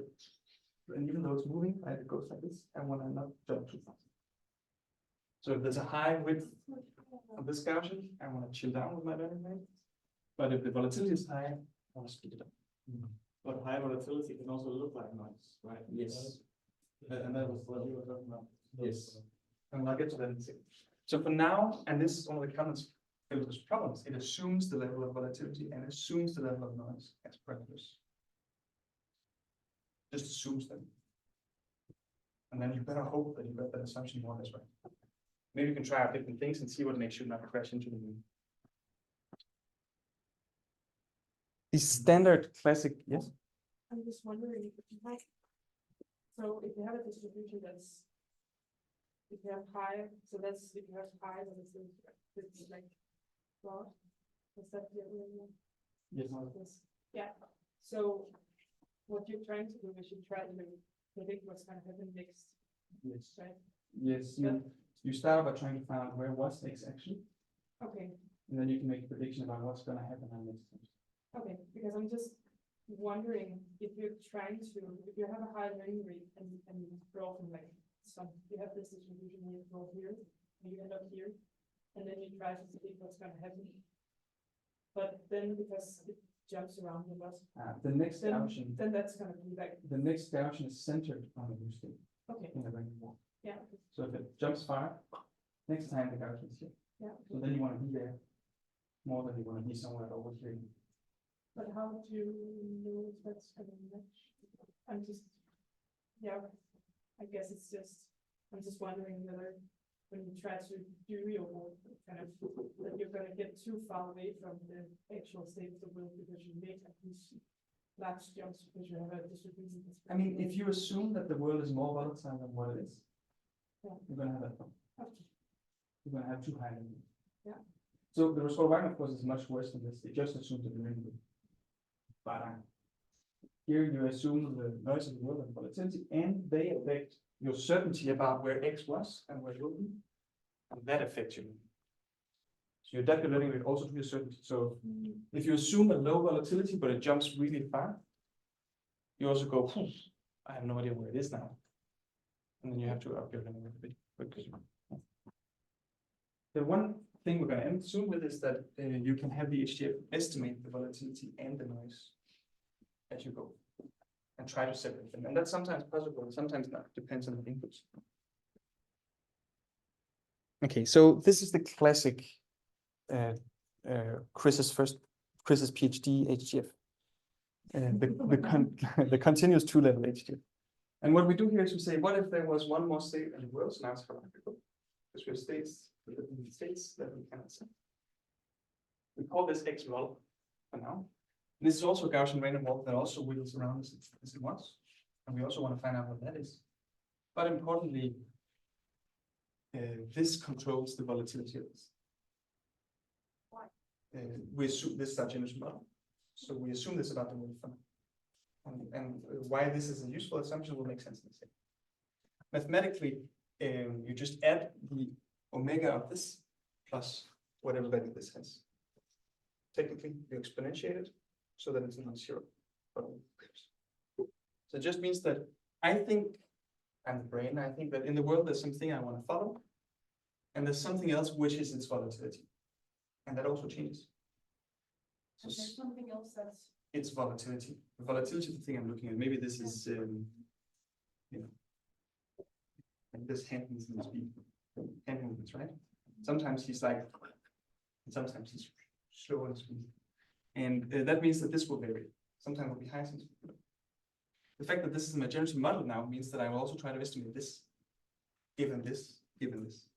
and even though it's moving, it goes like this, I want to not jump too fast. So if there's a high width of this Gaussian, I want to chill down with my learning rate. But if the volatility is high, I want to speed it up. But high volatility can also look like noise, right? Yes. And that was what you were talking about. Yes. And I'll get to that in a second. So for now, and this is one of the comments, filters problems, it assumes the level of volatility and assumes the level of noise as parameters. Just assumes them. And then you better hope that you got that assumption more or less right. Maybe you can try out different things and see what makes you not crash into the moon. The standard classic, yes? I'm just wondering, like, so if you have a distribution that's, if you have high, so that's, if you have high, then it's like, well, is that the other one? Yes. Yeah, so what you're trying to do is you try to predict what's gonna happen next, Yes. right? Yes, you start by trying to find out where was X actually, Okay, and then you can make a prediction about what's gonna happen on next time. okay, because I'm just wondering if you're trying to, if you have a high learning rate and grow from like some, you have this distribution and you grow here, and you end up here, and then you try to predict what's gonna happen. But then because it jumps around a lot, The next then, Gaussian, then that's gonna be like, the next Gaussian is centered on the new state okay, in the range one. yeah, So if it jumps far, next time the Gaussian is here. yeah. So then you want to be there more than you want to be somewhere over here. But how do you know if that's gonna match? I'm just, yeah, I guess it's just, I'm just wondering whether when you try to do your work, kind of, that you're gonna get too far away from the actual state of the world because you make these large jumps because you have a distribution. I mean, if you assume that the world is more volatile than what it is, Yeah. you're going to have that problem. Okay. You're going to have too high a limit. Yeah. So the result, of course, is much worse than this. It just assumes that you're in the but here you assume the noise of the world and volatility, and they affect your certainty about where X was and where it will be, and that affects you. So your adaptive learning rate also to your certainty. So if you assume a low volatility, but it jumps really far, you also go, I have no idea where it is now. And then you have to up your learning rate a bit because the one thing we're going to end soon with is that you can have the HDF estimate the volatility and the noise as you go and try to separate them. And that's sometimes possible and sometimes not, depends on the inputs. Okay, so this is the classic Chris's PhD HGF. The continuous two-level HGF. And what we do here is we say, what if there was one more state in the world? So now it's hierarchical, because we have states that we cannot see. We call this X model for now. This is also a Gaussian random walk that also wiggles around as it wants. And we also want to find out what that is. But importantly, this controls the volatility of this. We assume this is our general model. So we assume this about the world for now. And why this is a useful assumption will make sense in a second. Mathematically, you just add the omega of this plus whatever value this has. Technically, you exponentiate it so that it's non-zero. So it just means that I think, I'm the brain, I think that in the world there's something I want to follow, and there's something else which is its volatility. And that also changes. And there's something else that's. Its volatility. The volatility of the thing I'm looking at. Maybe this is, you know, and this hand movements and speed. Hand movements, right? Sometimes he's like, and sometimes he's slower in speed. And that means that this will vary. Sometimes it will be high, sometimes it will be low. The fact that this is my generative model now means that I will also try to estimate this, given this, given this.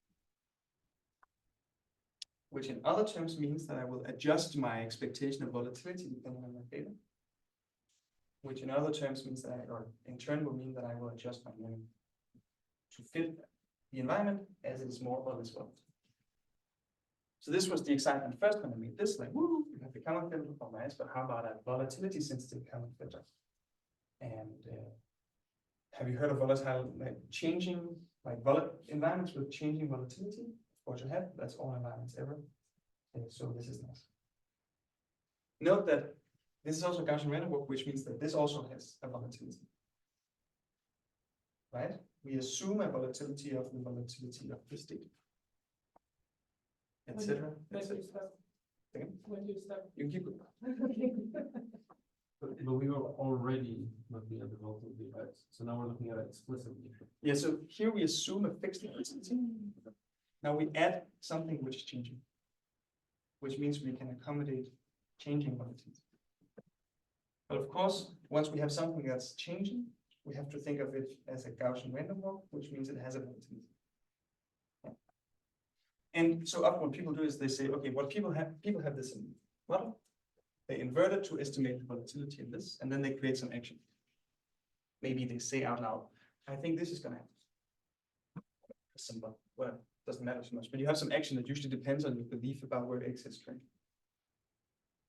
Which in other terms means that I will adjust my expectation of volatility depending on my data. Which in other terms means that or in turn will mean that I will adjust my learning to fit the environment as it is more or less volatile. So this was the excitement first when I made this, like, woo, you have the common filter for mice, but how about a volatility sensitive common filter? And have you heard of volatile, like changing, like environments with changing volatility? Of course you have, that's all environments ever. Okay, so this is nice. Note that this is also Gaussian random walk, which means that this also has a volatility. Right? We assume a volatility of the volatility of the state. Etc. When you start. You keep it. But we were already looking at the volatility, right? So now we're looking at it explicitly. Yeah, so here we assume a fixed volatility. Now we add something which is changing, which means we can accommodate changing volatility. But of course, once we have something that's changing, we have to think of it as a Gaussian random walk, which means it has a volatility. Yeah. And so often what people do is they say, okay, what people have this in model, they invert it to estimate the volatility in this, and then they create some action. Maybe they say out loud, I think this is going to happen. Simple. Well, doesn't matter so much, but you have some action that usually depends on your belief about where X is currently.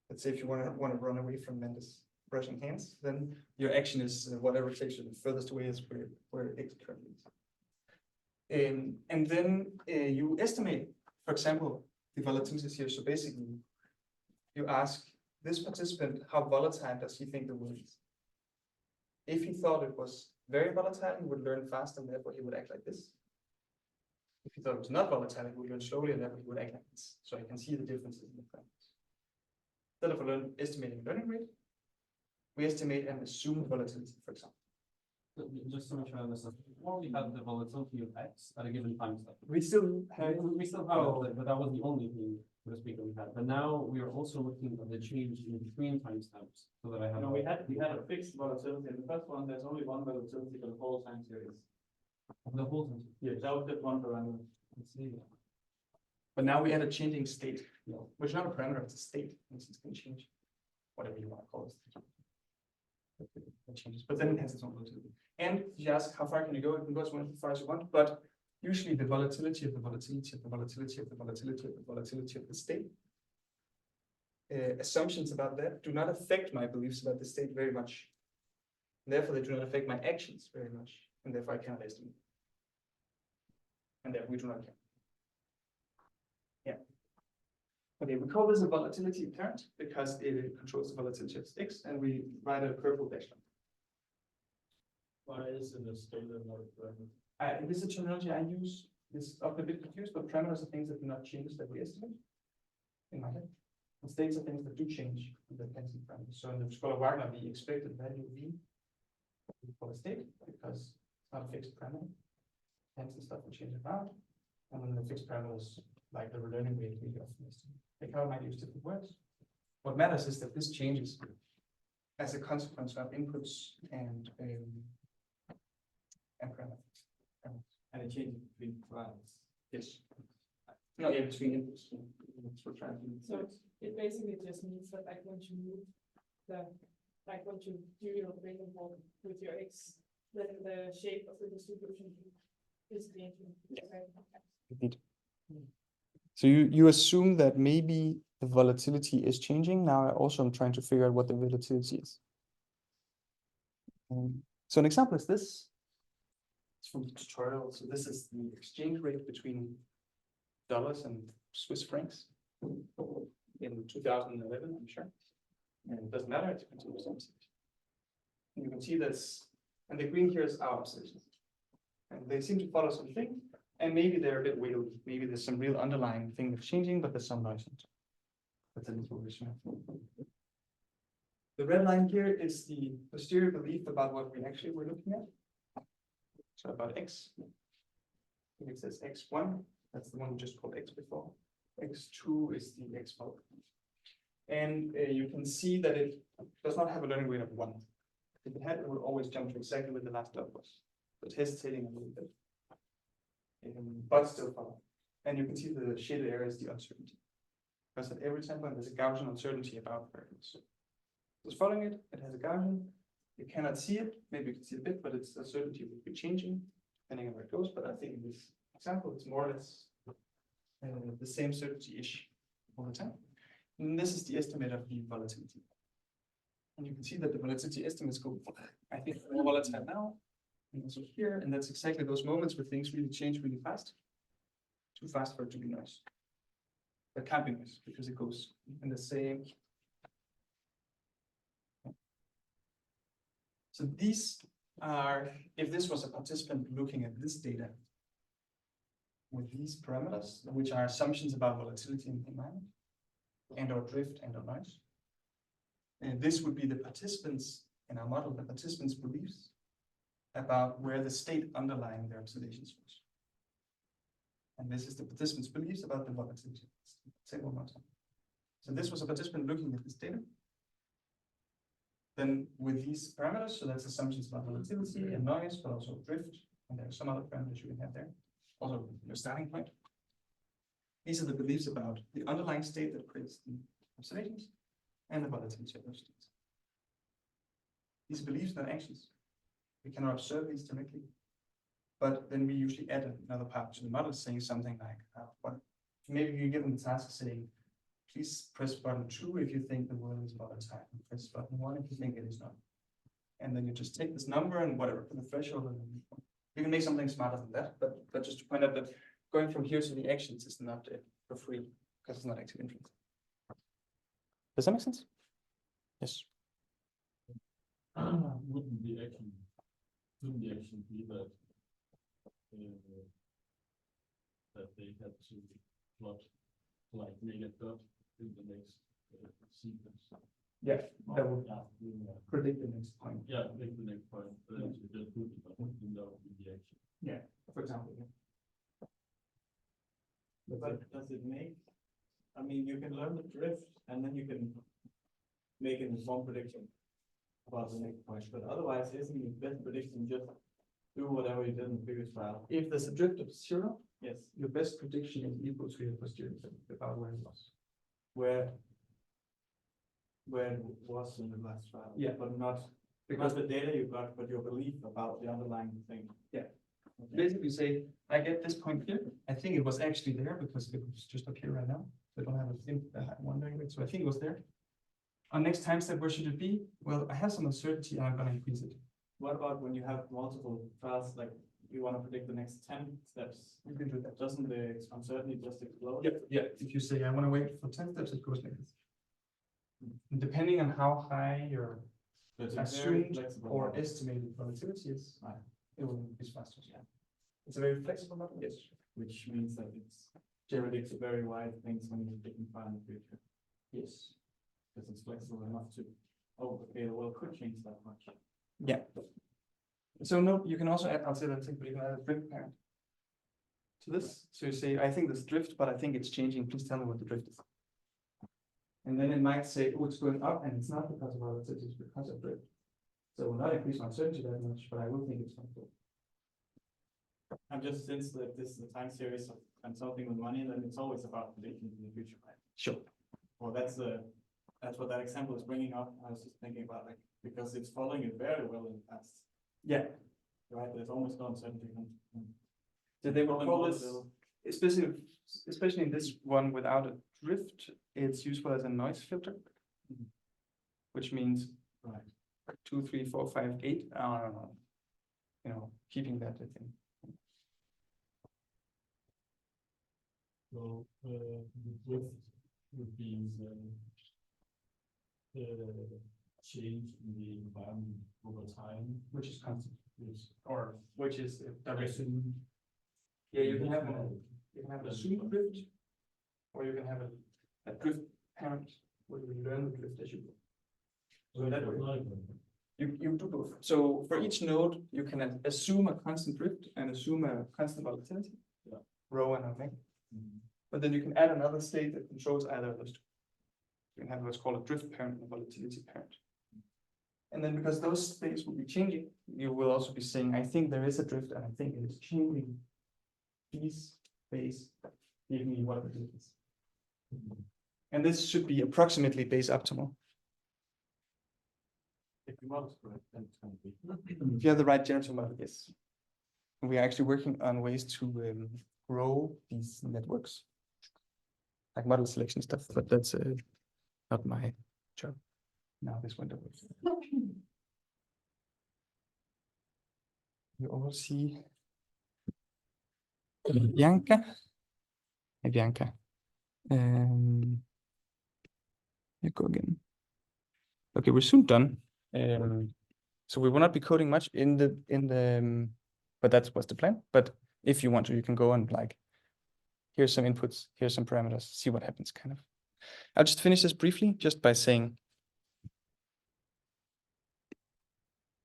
Let's say if you want to run away from Mendes brushing hands, then your action is whatever takes you the furthest away is where X currently is. And then you estimate, for example, the volatilities here. So basically, you ask this participant, how volatile does he think the world is? If he thought it was very volatile, he would learn fast and therefore he would act like this. If he thought it was not volatile, he would learn slowly and therefore he would act like this. So I can see the differences in the parameters. Instead of estimating learning rate, we estimate and assume volatility, for example. Just to make sure I understand, before we had the volatility of X at a given time step. We still have it, but that was the only thing, so to speak, that we had. But now we are also looking at the change in between time steps, so that I have. No, we had a fixed volatility. In the first one, there's only one volatility for the whole time series. The whole time. Yeah, that was just one parameter. Let's see. But now we add a changing state, which is not a parameter, it's a state. It's going to change, whatever you want to call it. It changes, but then it has its own volatility. And you ask, how far can you go? You can go as far as you want, but usually the volatility of the volatility of the volatility of the volatility of the volatility of the state. Assumptions about that do not affect my beliefs about the state very much. Therefore, they do not affect my actions very much, and therefore I cannot estimate. And therefore we do not care. Yeah. Okay, we call this a volatility current because it controls the volatility of X, and we write a purple dash line. Why is it a scalar not a parameter? This is a terminology I use. It's often a bit confused, but parameters are things that do not change that we estimate. In my head, and states are things that do change in the depends on parameters. So in the Scholar Wagner, the expected value V for a state because it's not a fixed parameter. Hence the stuff will change around. And then the fixed parameters, like the learning rate, we often estimate. They kind of might use different words. What matters is that this changes as a consequence of inputs and parameters. And it changes between trials. Yes. No, yeah, between inputs. That's what we're trying to do. So it basically just means that like once you move once you do your random walk with your X, then the shape of the distribution is changing. Indeed. So you assume that maybe the volatility is changing. Now I also am trying to figure out what the volatility is. So an example is this. It's from the tutorial. So this is the exchange rate between dollars and Swiss francs in 2011, I'm sure. And it doesn't matter, it's continuous observation. And you can see this, and the green here is our observations. And they seem to follow something, and maybe they're a bit wild. Maybe there's some real underlying thing that's changing, but there's some noise. That's an information. The red line here is the posterior belief about what we actually were looking at. So about X. It says X1, that's the one we just called X before. X2 is the X followed. And you can see that it does not have a learning rate of 1. If it had, it would always jump to exactly where the last dot was. So it's hesitating a little bit. But still follow. And you can see the shaded area is the uncertainty. Because at every time point there's a Gaussian uncertainty about where it is. So it's following it, it has a Gaussian. You cannot see it, maybe you can see a bit, but its uncertainty will be changing depending on where it goes. But I think in this example, it's more or less the same certainty-ish all the time. And this is the estimate of the volatility. And you can see that the volatility estimates go, I think, more volatile now. And also here, and that's exactly those moments where things really change really fast. Too fast for it to be noise. But can't be noise because it goes in the same. So these are, if this was a participant looking at this data with these parameters, which are assumptions about volatility in mind, and or drift and or noise. And this would be the participants in our model, the participants' beliefs about where the state underlying their observations was. And this is the participants' beliefs about the volatility. Say it one more time. So this was a participant looking at this data. Then with these parameters, so that's assumptions about volatility and noise, but also drift, and there are some other parameters you can have there. Also your starting point. These are the beliefs about the underlying state that creates the observations and the volatility of those states. These beliefs and actions, we cannot observe these directly, but then we usually add another part to the model saying something like, maybe you give them the task saying, please press button 2 if you think the world is volatile, and press button 1 if you think it is not. And then you just take this number and whatever, put the threshold, and you can make something smarter than that, but just to point out that going from here to the actions is not for free because it's not active inference. Does that make sense? Yes. Shouldn't the action be that that they have to plot like make a dot in the next sequence? Yeah, that will predict the next point. Yeah, predict the next point. But then you just put it on the action. Yeah, for example. Yeah. But does it make, I mean, you can learn the drift and then you can make an informed prediction about the next point, but otherwise isn't the best prediction just do whatever you did in the previous trial? If there's a drift of 0, Yes. your best prediction is equal to your posterior about where it was. Where it was in the last trial. Yeah. But not Because the data you got, but your belief about the underlying thing. Yeah. Basically say, I get this point here. I think it was actually there because it was just up here right now. So I don't have a thing wondering it. So I think it was there. Our next time step, where should it be? Well, I have some uncertainty and I'm going to increase it. What about when you have multiple trials, like you want to predict the next 10 steps? You can do that. Doesn't the uncertainty just explode? Yeah. If you say I want to wait for 10 steps, it goes like this. And depending on how high your So it's a very assumed flexible or model. estimated volatility is, Right. it will increase faster. Yeah. It's a very flexible model. Yes. Which means that it's predicts very wide things when you're predicting far in the future. Yes. Because it's flexible enough to, oh, okay, the world could change that much. Yeah. So no, you can also add, I'll say that, but you can add a drift parent to this. So you say, I think this drift, but I think it's changing. Please tell me what the drift is. And then it might say, oh, it's going up, and it's not because of volatility, it's because of drift. So it will not increase my uncertainty that much, but I will think it's going to. I'm just since that this is a time series of consulting with money, then it's always about predictions in the future, right? Sure. Well, that's what that example is bringing up. I was just thinking about like because it's following it very well in the past, Yeah. right? There's almost no uncertainty. So they will Following call all this, the- especially in this one without a drift, it's useful as a noise filter, which means Right. 2, 3, 4, 5, 8. Keeping that I think. So, with these, change in the environment over time, Which is constant, is or which is direction. Yeah, you can have a assumed drift, or you can have a drift parent where you learn the drift as you go. So that way, you do both. So for each node, you can assume a constant drift and assume a constant volatility, Yeah. rho and omega. But then you can add another state that controls either of those two. You can have what's called a drift parent and a volatility parent. And then because those states will be changing, you will also be saying, I think there is a drift and I think it is changing. These phase give me what the drift is. And this should be approximately base optimal. If the model's correct, then it's going to be. If you have the right generative model, yes. We are actually working on ways to grow these networks, like model selection stuff, but that's not my job. Now this window works. You all see Bianca. Hey, Bianca. You go again. Okay, we're soon done. So we will not be coding much in the but that was the plan. But if you want to, you can go and like, here's some inputs, here's some parameters, see what happens kind of. I'll just finish this briefly just by saying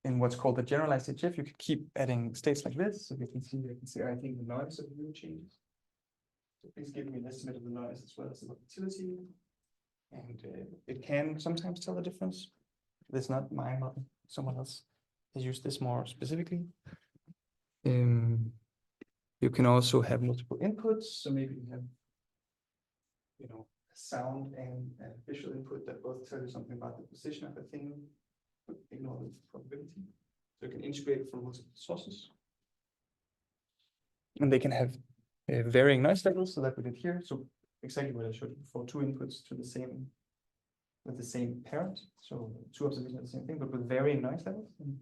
in what's called the generalized HF, you can keep adding states like this. So you can see, I think the noise of the U changes. So please give me an estimate of the noise as well as the volatility. And it can sometimes tell the difference. This is not my model. Someone else has used this more specifically. You can also have multiple inputs. So maybe you have, sound and visual input that both tell you something about the position of a thing. Ignore the probability. So you can integrate from multiple sources. And they can have varying noise levels. So that we did here. So exactly what I showed you before, 2 inputs to the same with the same parent. So 2 observations of the same thing, but with varying noise levels. And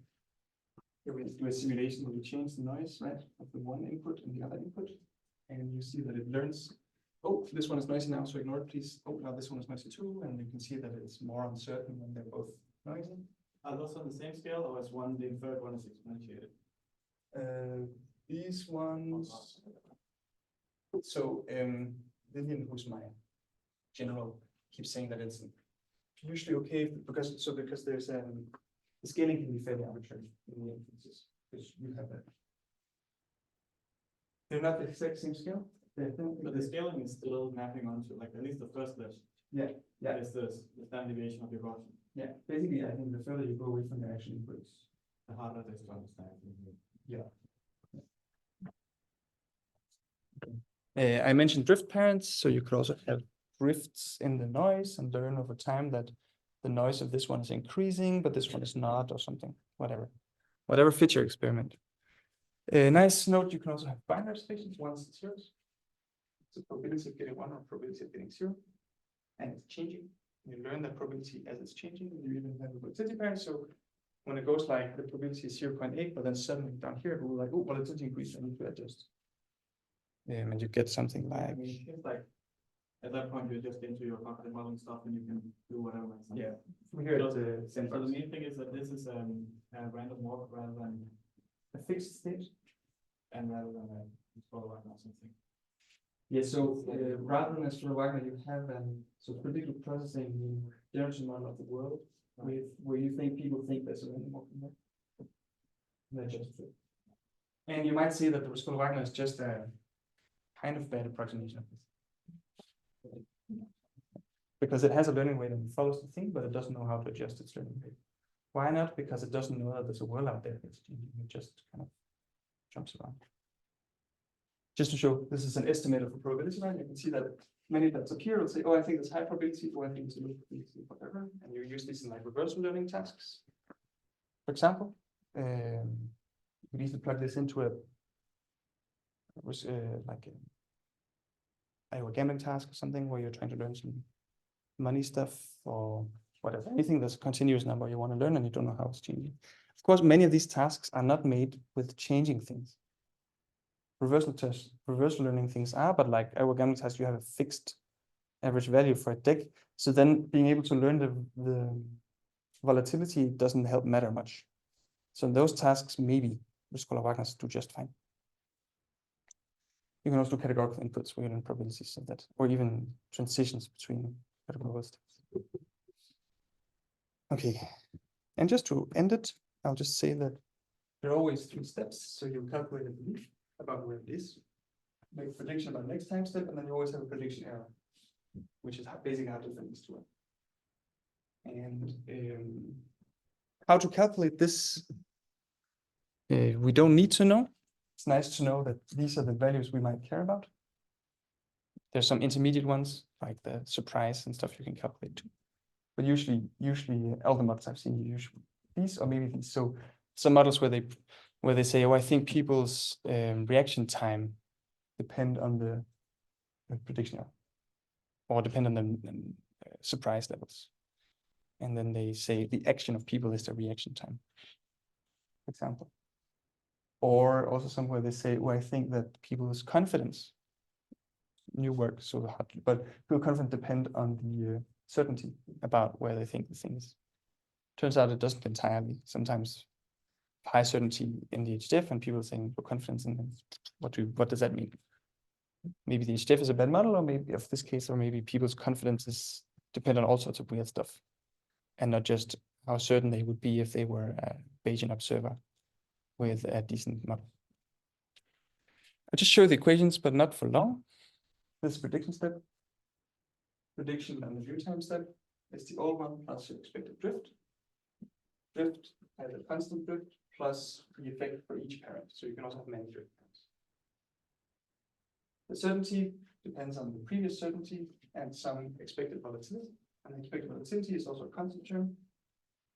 here we do a simulation where we change the noise, right, of the one input and the other input. And you see that it learns, oh, this one is noisy now, so ignore it, please. Oh, now this one is noisy too. And you can see that it's more uncertain when they're both noisy. Are those on the same scale, or is one the third one is exponentiated? These ones. So Lillian, who's my general, keeps saying that it's usually okay because there's the scaling can be fairly arbitrary in the inferences because you have that. They're not the exact same scale. But the scaling is still mapping onto like at least the first list. Yeah. Is the standard deviation of your Gaussian. Yeah, basically, I think the further you go away from the actual inputs, The harder it is to understand. yeah. I mentioned drift parents, so you could also have drifts in the noise and learn over time that the noise of this one is increasing, but this one is not, or something, whatever fit your experiment. A nice note, you can also have binary stations, ones and zeros. It's a probability of getting 1 or probability of getting 0, and it's changing. You learn that probability as it's changing, and you even have a volatility parent. So when it goes like the probability is 0.8, but then suddenly down here, it will like, oh, volatility increase, I need to adjust. And you get something like, It's like at that point you're just into your cognitive modeling stuff and you can do whatever makes sense. yeah. From here, So, it's a so the main thing is that this is a random walk rather than a fixed state. and rather than a scroll line or something. Yeah, so rather than a sort of Wagner, you have so predictive processing the generative model of the world with where you think people think there's a random walk in there. That's just true. And you might say that the Wagner is just a kind of bad approximation of this. Because it has a learning rate and it follows the thing, but it doesn't know how to adjust its learning rate. Why not? Because it doesn't know that there's a world out there that's changing. It just kind of jumps around. Just to show, this is an estimate of a probability, right? You can see that many that appear will say, oh, I think it's high probability, or I think it's a low probability, whatever. And you use this in like reversal learning tasks. For example, you could easily plug this into a gambling task or something where you're trying to learn some money stuff or whatever. Anything that's a continuous number you want to learn and you don't know how it's changing. Of course, many of these tasks are not made with changing things. Reversal learning things are, but like our gambling task, you have a fixed average value for a deck. So then being able to learn the volatility doesn't help matter much. So in those tasks, maybe the Scholar Wagners do just fine. You can also do categorical inputs where you learn probabilities of that, or even transitions between categorical steps. Okay, and just to end it, I'll just say that there are always 3 steps. So you calculate a belief about where it is, make a prediction about the next time step, and then you always have a prediction error, which is basically how different these two are. And how to calculate this, we don't need to know. It's nice to know that these are the values we might care about. There's some intermediate ones, like the surprise and stuff you can calculate too. But usually all the models I've seen use these or maybe these. So some models where they say, oh, I think people's reaction time depend on the prediction error, or depend on the surprise levels. And then they say the action of people is the reaction time, for example. Or also somewhere they say, well, I think that people's confidence, new work, so hard, but people's confidence depend on the certainty about where they think the thing is. Turns out it doesn't entirely. Sometimes high certainty in the HDF and people saying low confidence in them. What does that mean? Maybe the HDF is a bad model, or maybe of this case, or maybe people's confidence is depend on all sorts of weird stuff, and not just how certain they would be if they were a Bayesian observer with a decent model. I'll just show the equations, but not for long. This is prediction step. Prediction and the view time step is the old one plus your expected drift. Drift has a constant drift plus the effect for each parent. So you can also have many drift parents. The certainty depends on the previous certainty and some expected volatility. And the expected volatility is also a constant term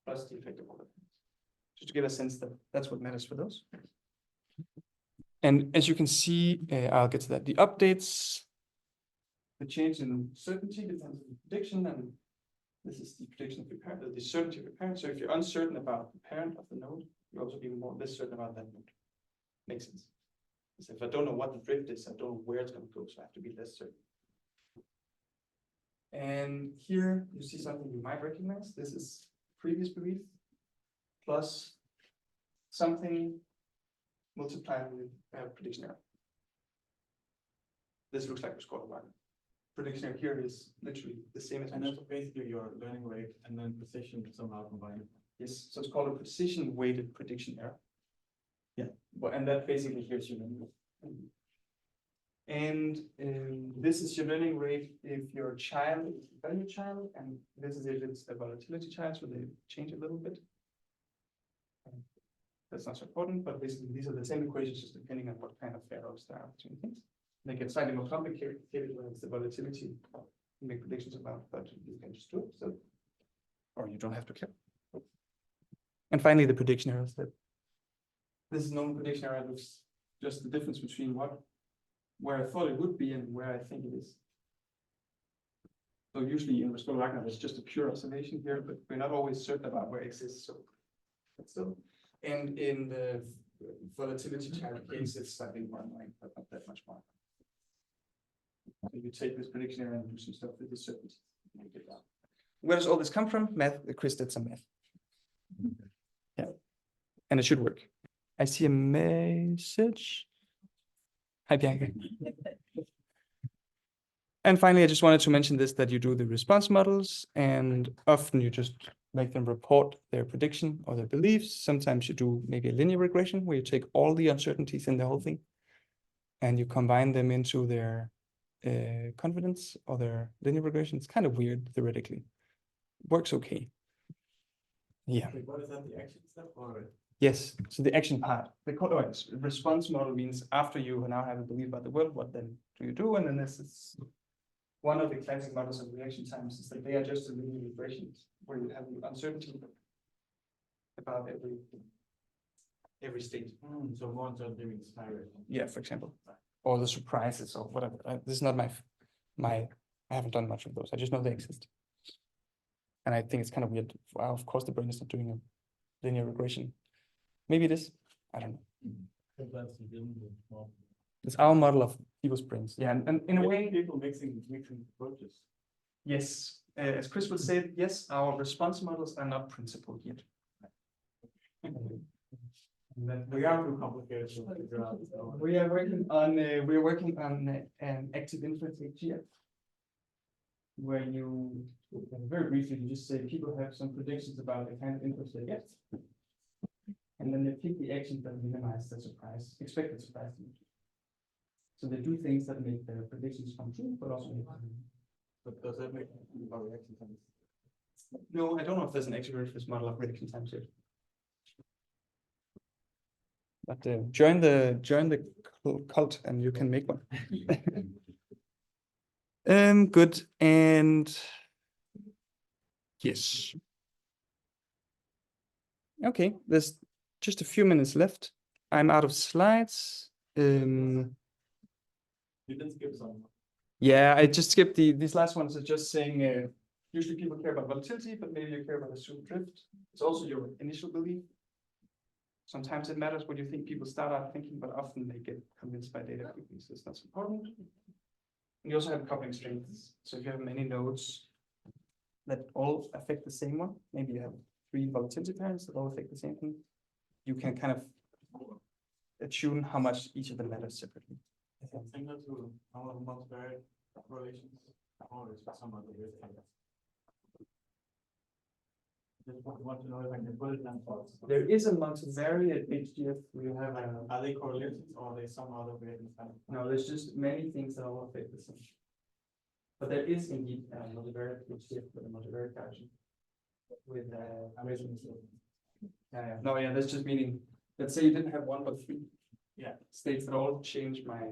plus the effect of volatility. Just to get a sense that that's what matters for those. And as you can see, I'll get to that. The updates, the change in certainty depends on the prediction, and this is the prediction of your parent, the certainty of your parent. So if you're uncertain about the parent of the node, you'll also be less certain about that node. Makes sense. So if I don't know what the drift is, I don't know where it's going to go, so I have to be less certain. And here you see something you might recognize. This is previous belief plus something multiplied with prediction error. This looks like a score line. Prediction error here is literally the same as. And that's basically your learning rate and then precision somehow combined. Yes, so it's called a precision weighted prediction error. Yeah, well, and that basically here's your learning rate. And this is your learning rate if your child is a value child, and this is if it's a volatility child, so they change a little bit. That's not so important, but basically these are the same equations, just depending on what kind of errors there are between things. They get slightly more complicated when it's the volatility you make predictions about, but you can just do it. So, or you don't have to care. And finally, the prediction error step. This is normal prediction error. Looks just the difference between where I thought it would be and where I think it is. So usually in Scholar Wagners, it's just a pure observation here, but we're not always certain about where it exists. So that's still. And in the volatility child case, it's slightly more annoying, but not that much more. So you take this prediction error and do some stuff with the certainty. Where does all this come from? Math. Chris did some math. Yeah, and it should work. I see a message. Hi, Bianca. And finally, I just wanted to mention this, that you do the response models, and often you just make them report their prediction or their beliefs. Sometimes you do maybe a linear regression where you take all the uncertainties in the whole thing and you combine them into their confidence or their linear regression. It's kind of weird theoretically. Works okay. Yeah. Wait, what is that, the action step or? Yes. So the action part, the response model means after you now have a belief about the world, what then do you do? And then this is one of the classic models of reaction times is that they are just a linear regressions where you have uncertainty about every state. So more so doing spiral. Yeah, for example, or the surprises or whatever. This is not my. I haven't done much of those. I just know they exist, and I think it's kind of weird. Wow, of course, the brain is not doing a linear regression. Maybe it is. I don't know. It's our model of people's brains. Yeah, and in a way, People mixing approaches. yes. As Chris would say, yes, our response models are not principled yet. We are too complicated to figure out. We are working on an active inference AGF, where you very briefly you just say people have some predictions about the kind of inputs they get, and then they pick the actions that minimize the expected surprise. So they do things that make their predictions come true, but also make them. But does that make our reaction times? No, I don't know if there's an active inference model of reaction times yet. But join the cult and you can make one. Good. And yes. Okay, there's just a few minutes left. I'm out of slides. You didn't skip some. Yeah, I just skipped these last ones are just saying usually people care about volatility, but maybe you care about assumed drift. It's also your initial belief. Sometimes it matters what you think people start out thinking, but often they get convinced by data quickly, so it's not so important. And you also have coupling strengths. So if you have many nodes that all affect the same one, maybe you have 3 volatility pairs that all affect the same thing, you can kind of attune how much each of them matters separately. Similar to our multivariate correlations, or is it some other weird thing? Just want to know if I can put it down. There is a multivariate HDF where you have Are they correlations or are they some other weird thing? no, there's just many things that all affect the same. But there is indeed a multivariate HDF with a multivariate Gaussian. With no, yeah, that's just meaning, let's say you didn't have 1 but 3 states that all change my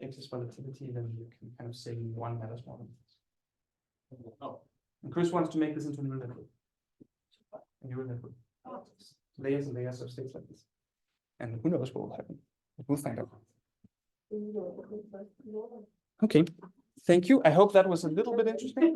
excess volatility, then you can kind of say one matters more than this. Oh. And Chris wants to make this into a neural network. A neural network. Layers and layers of states like this. And who knows what will happen? We'll find out. Okay. Thank you. I hope that was a little bit interesting.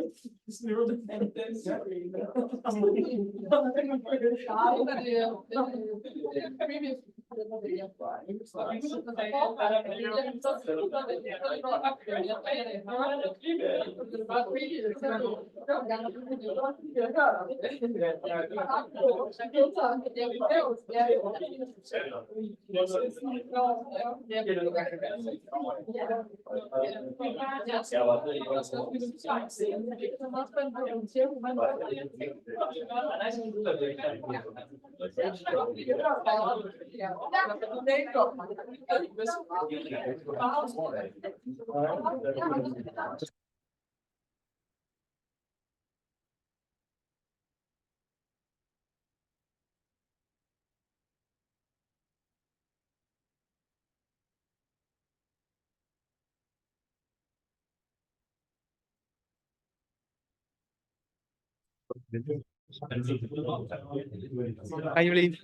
Are you ready?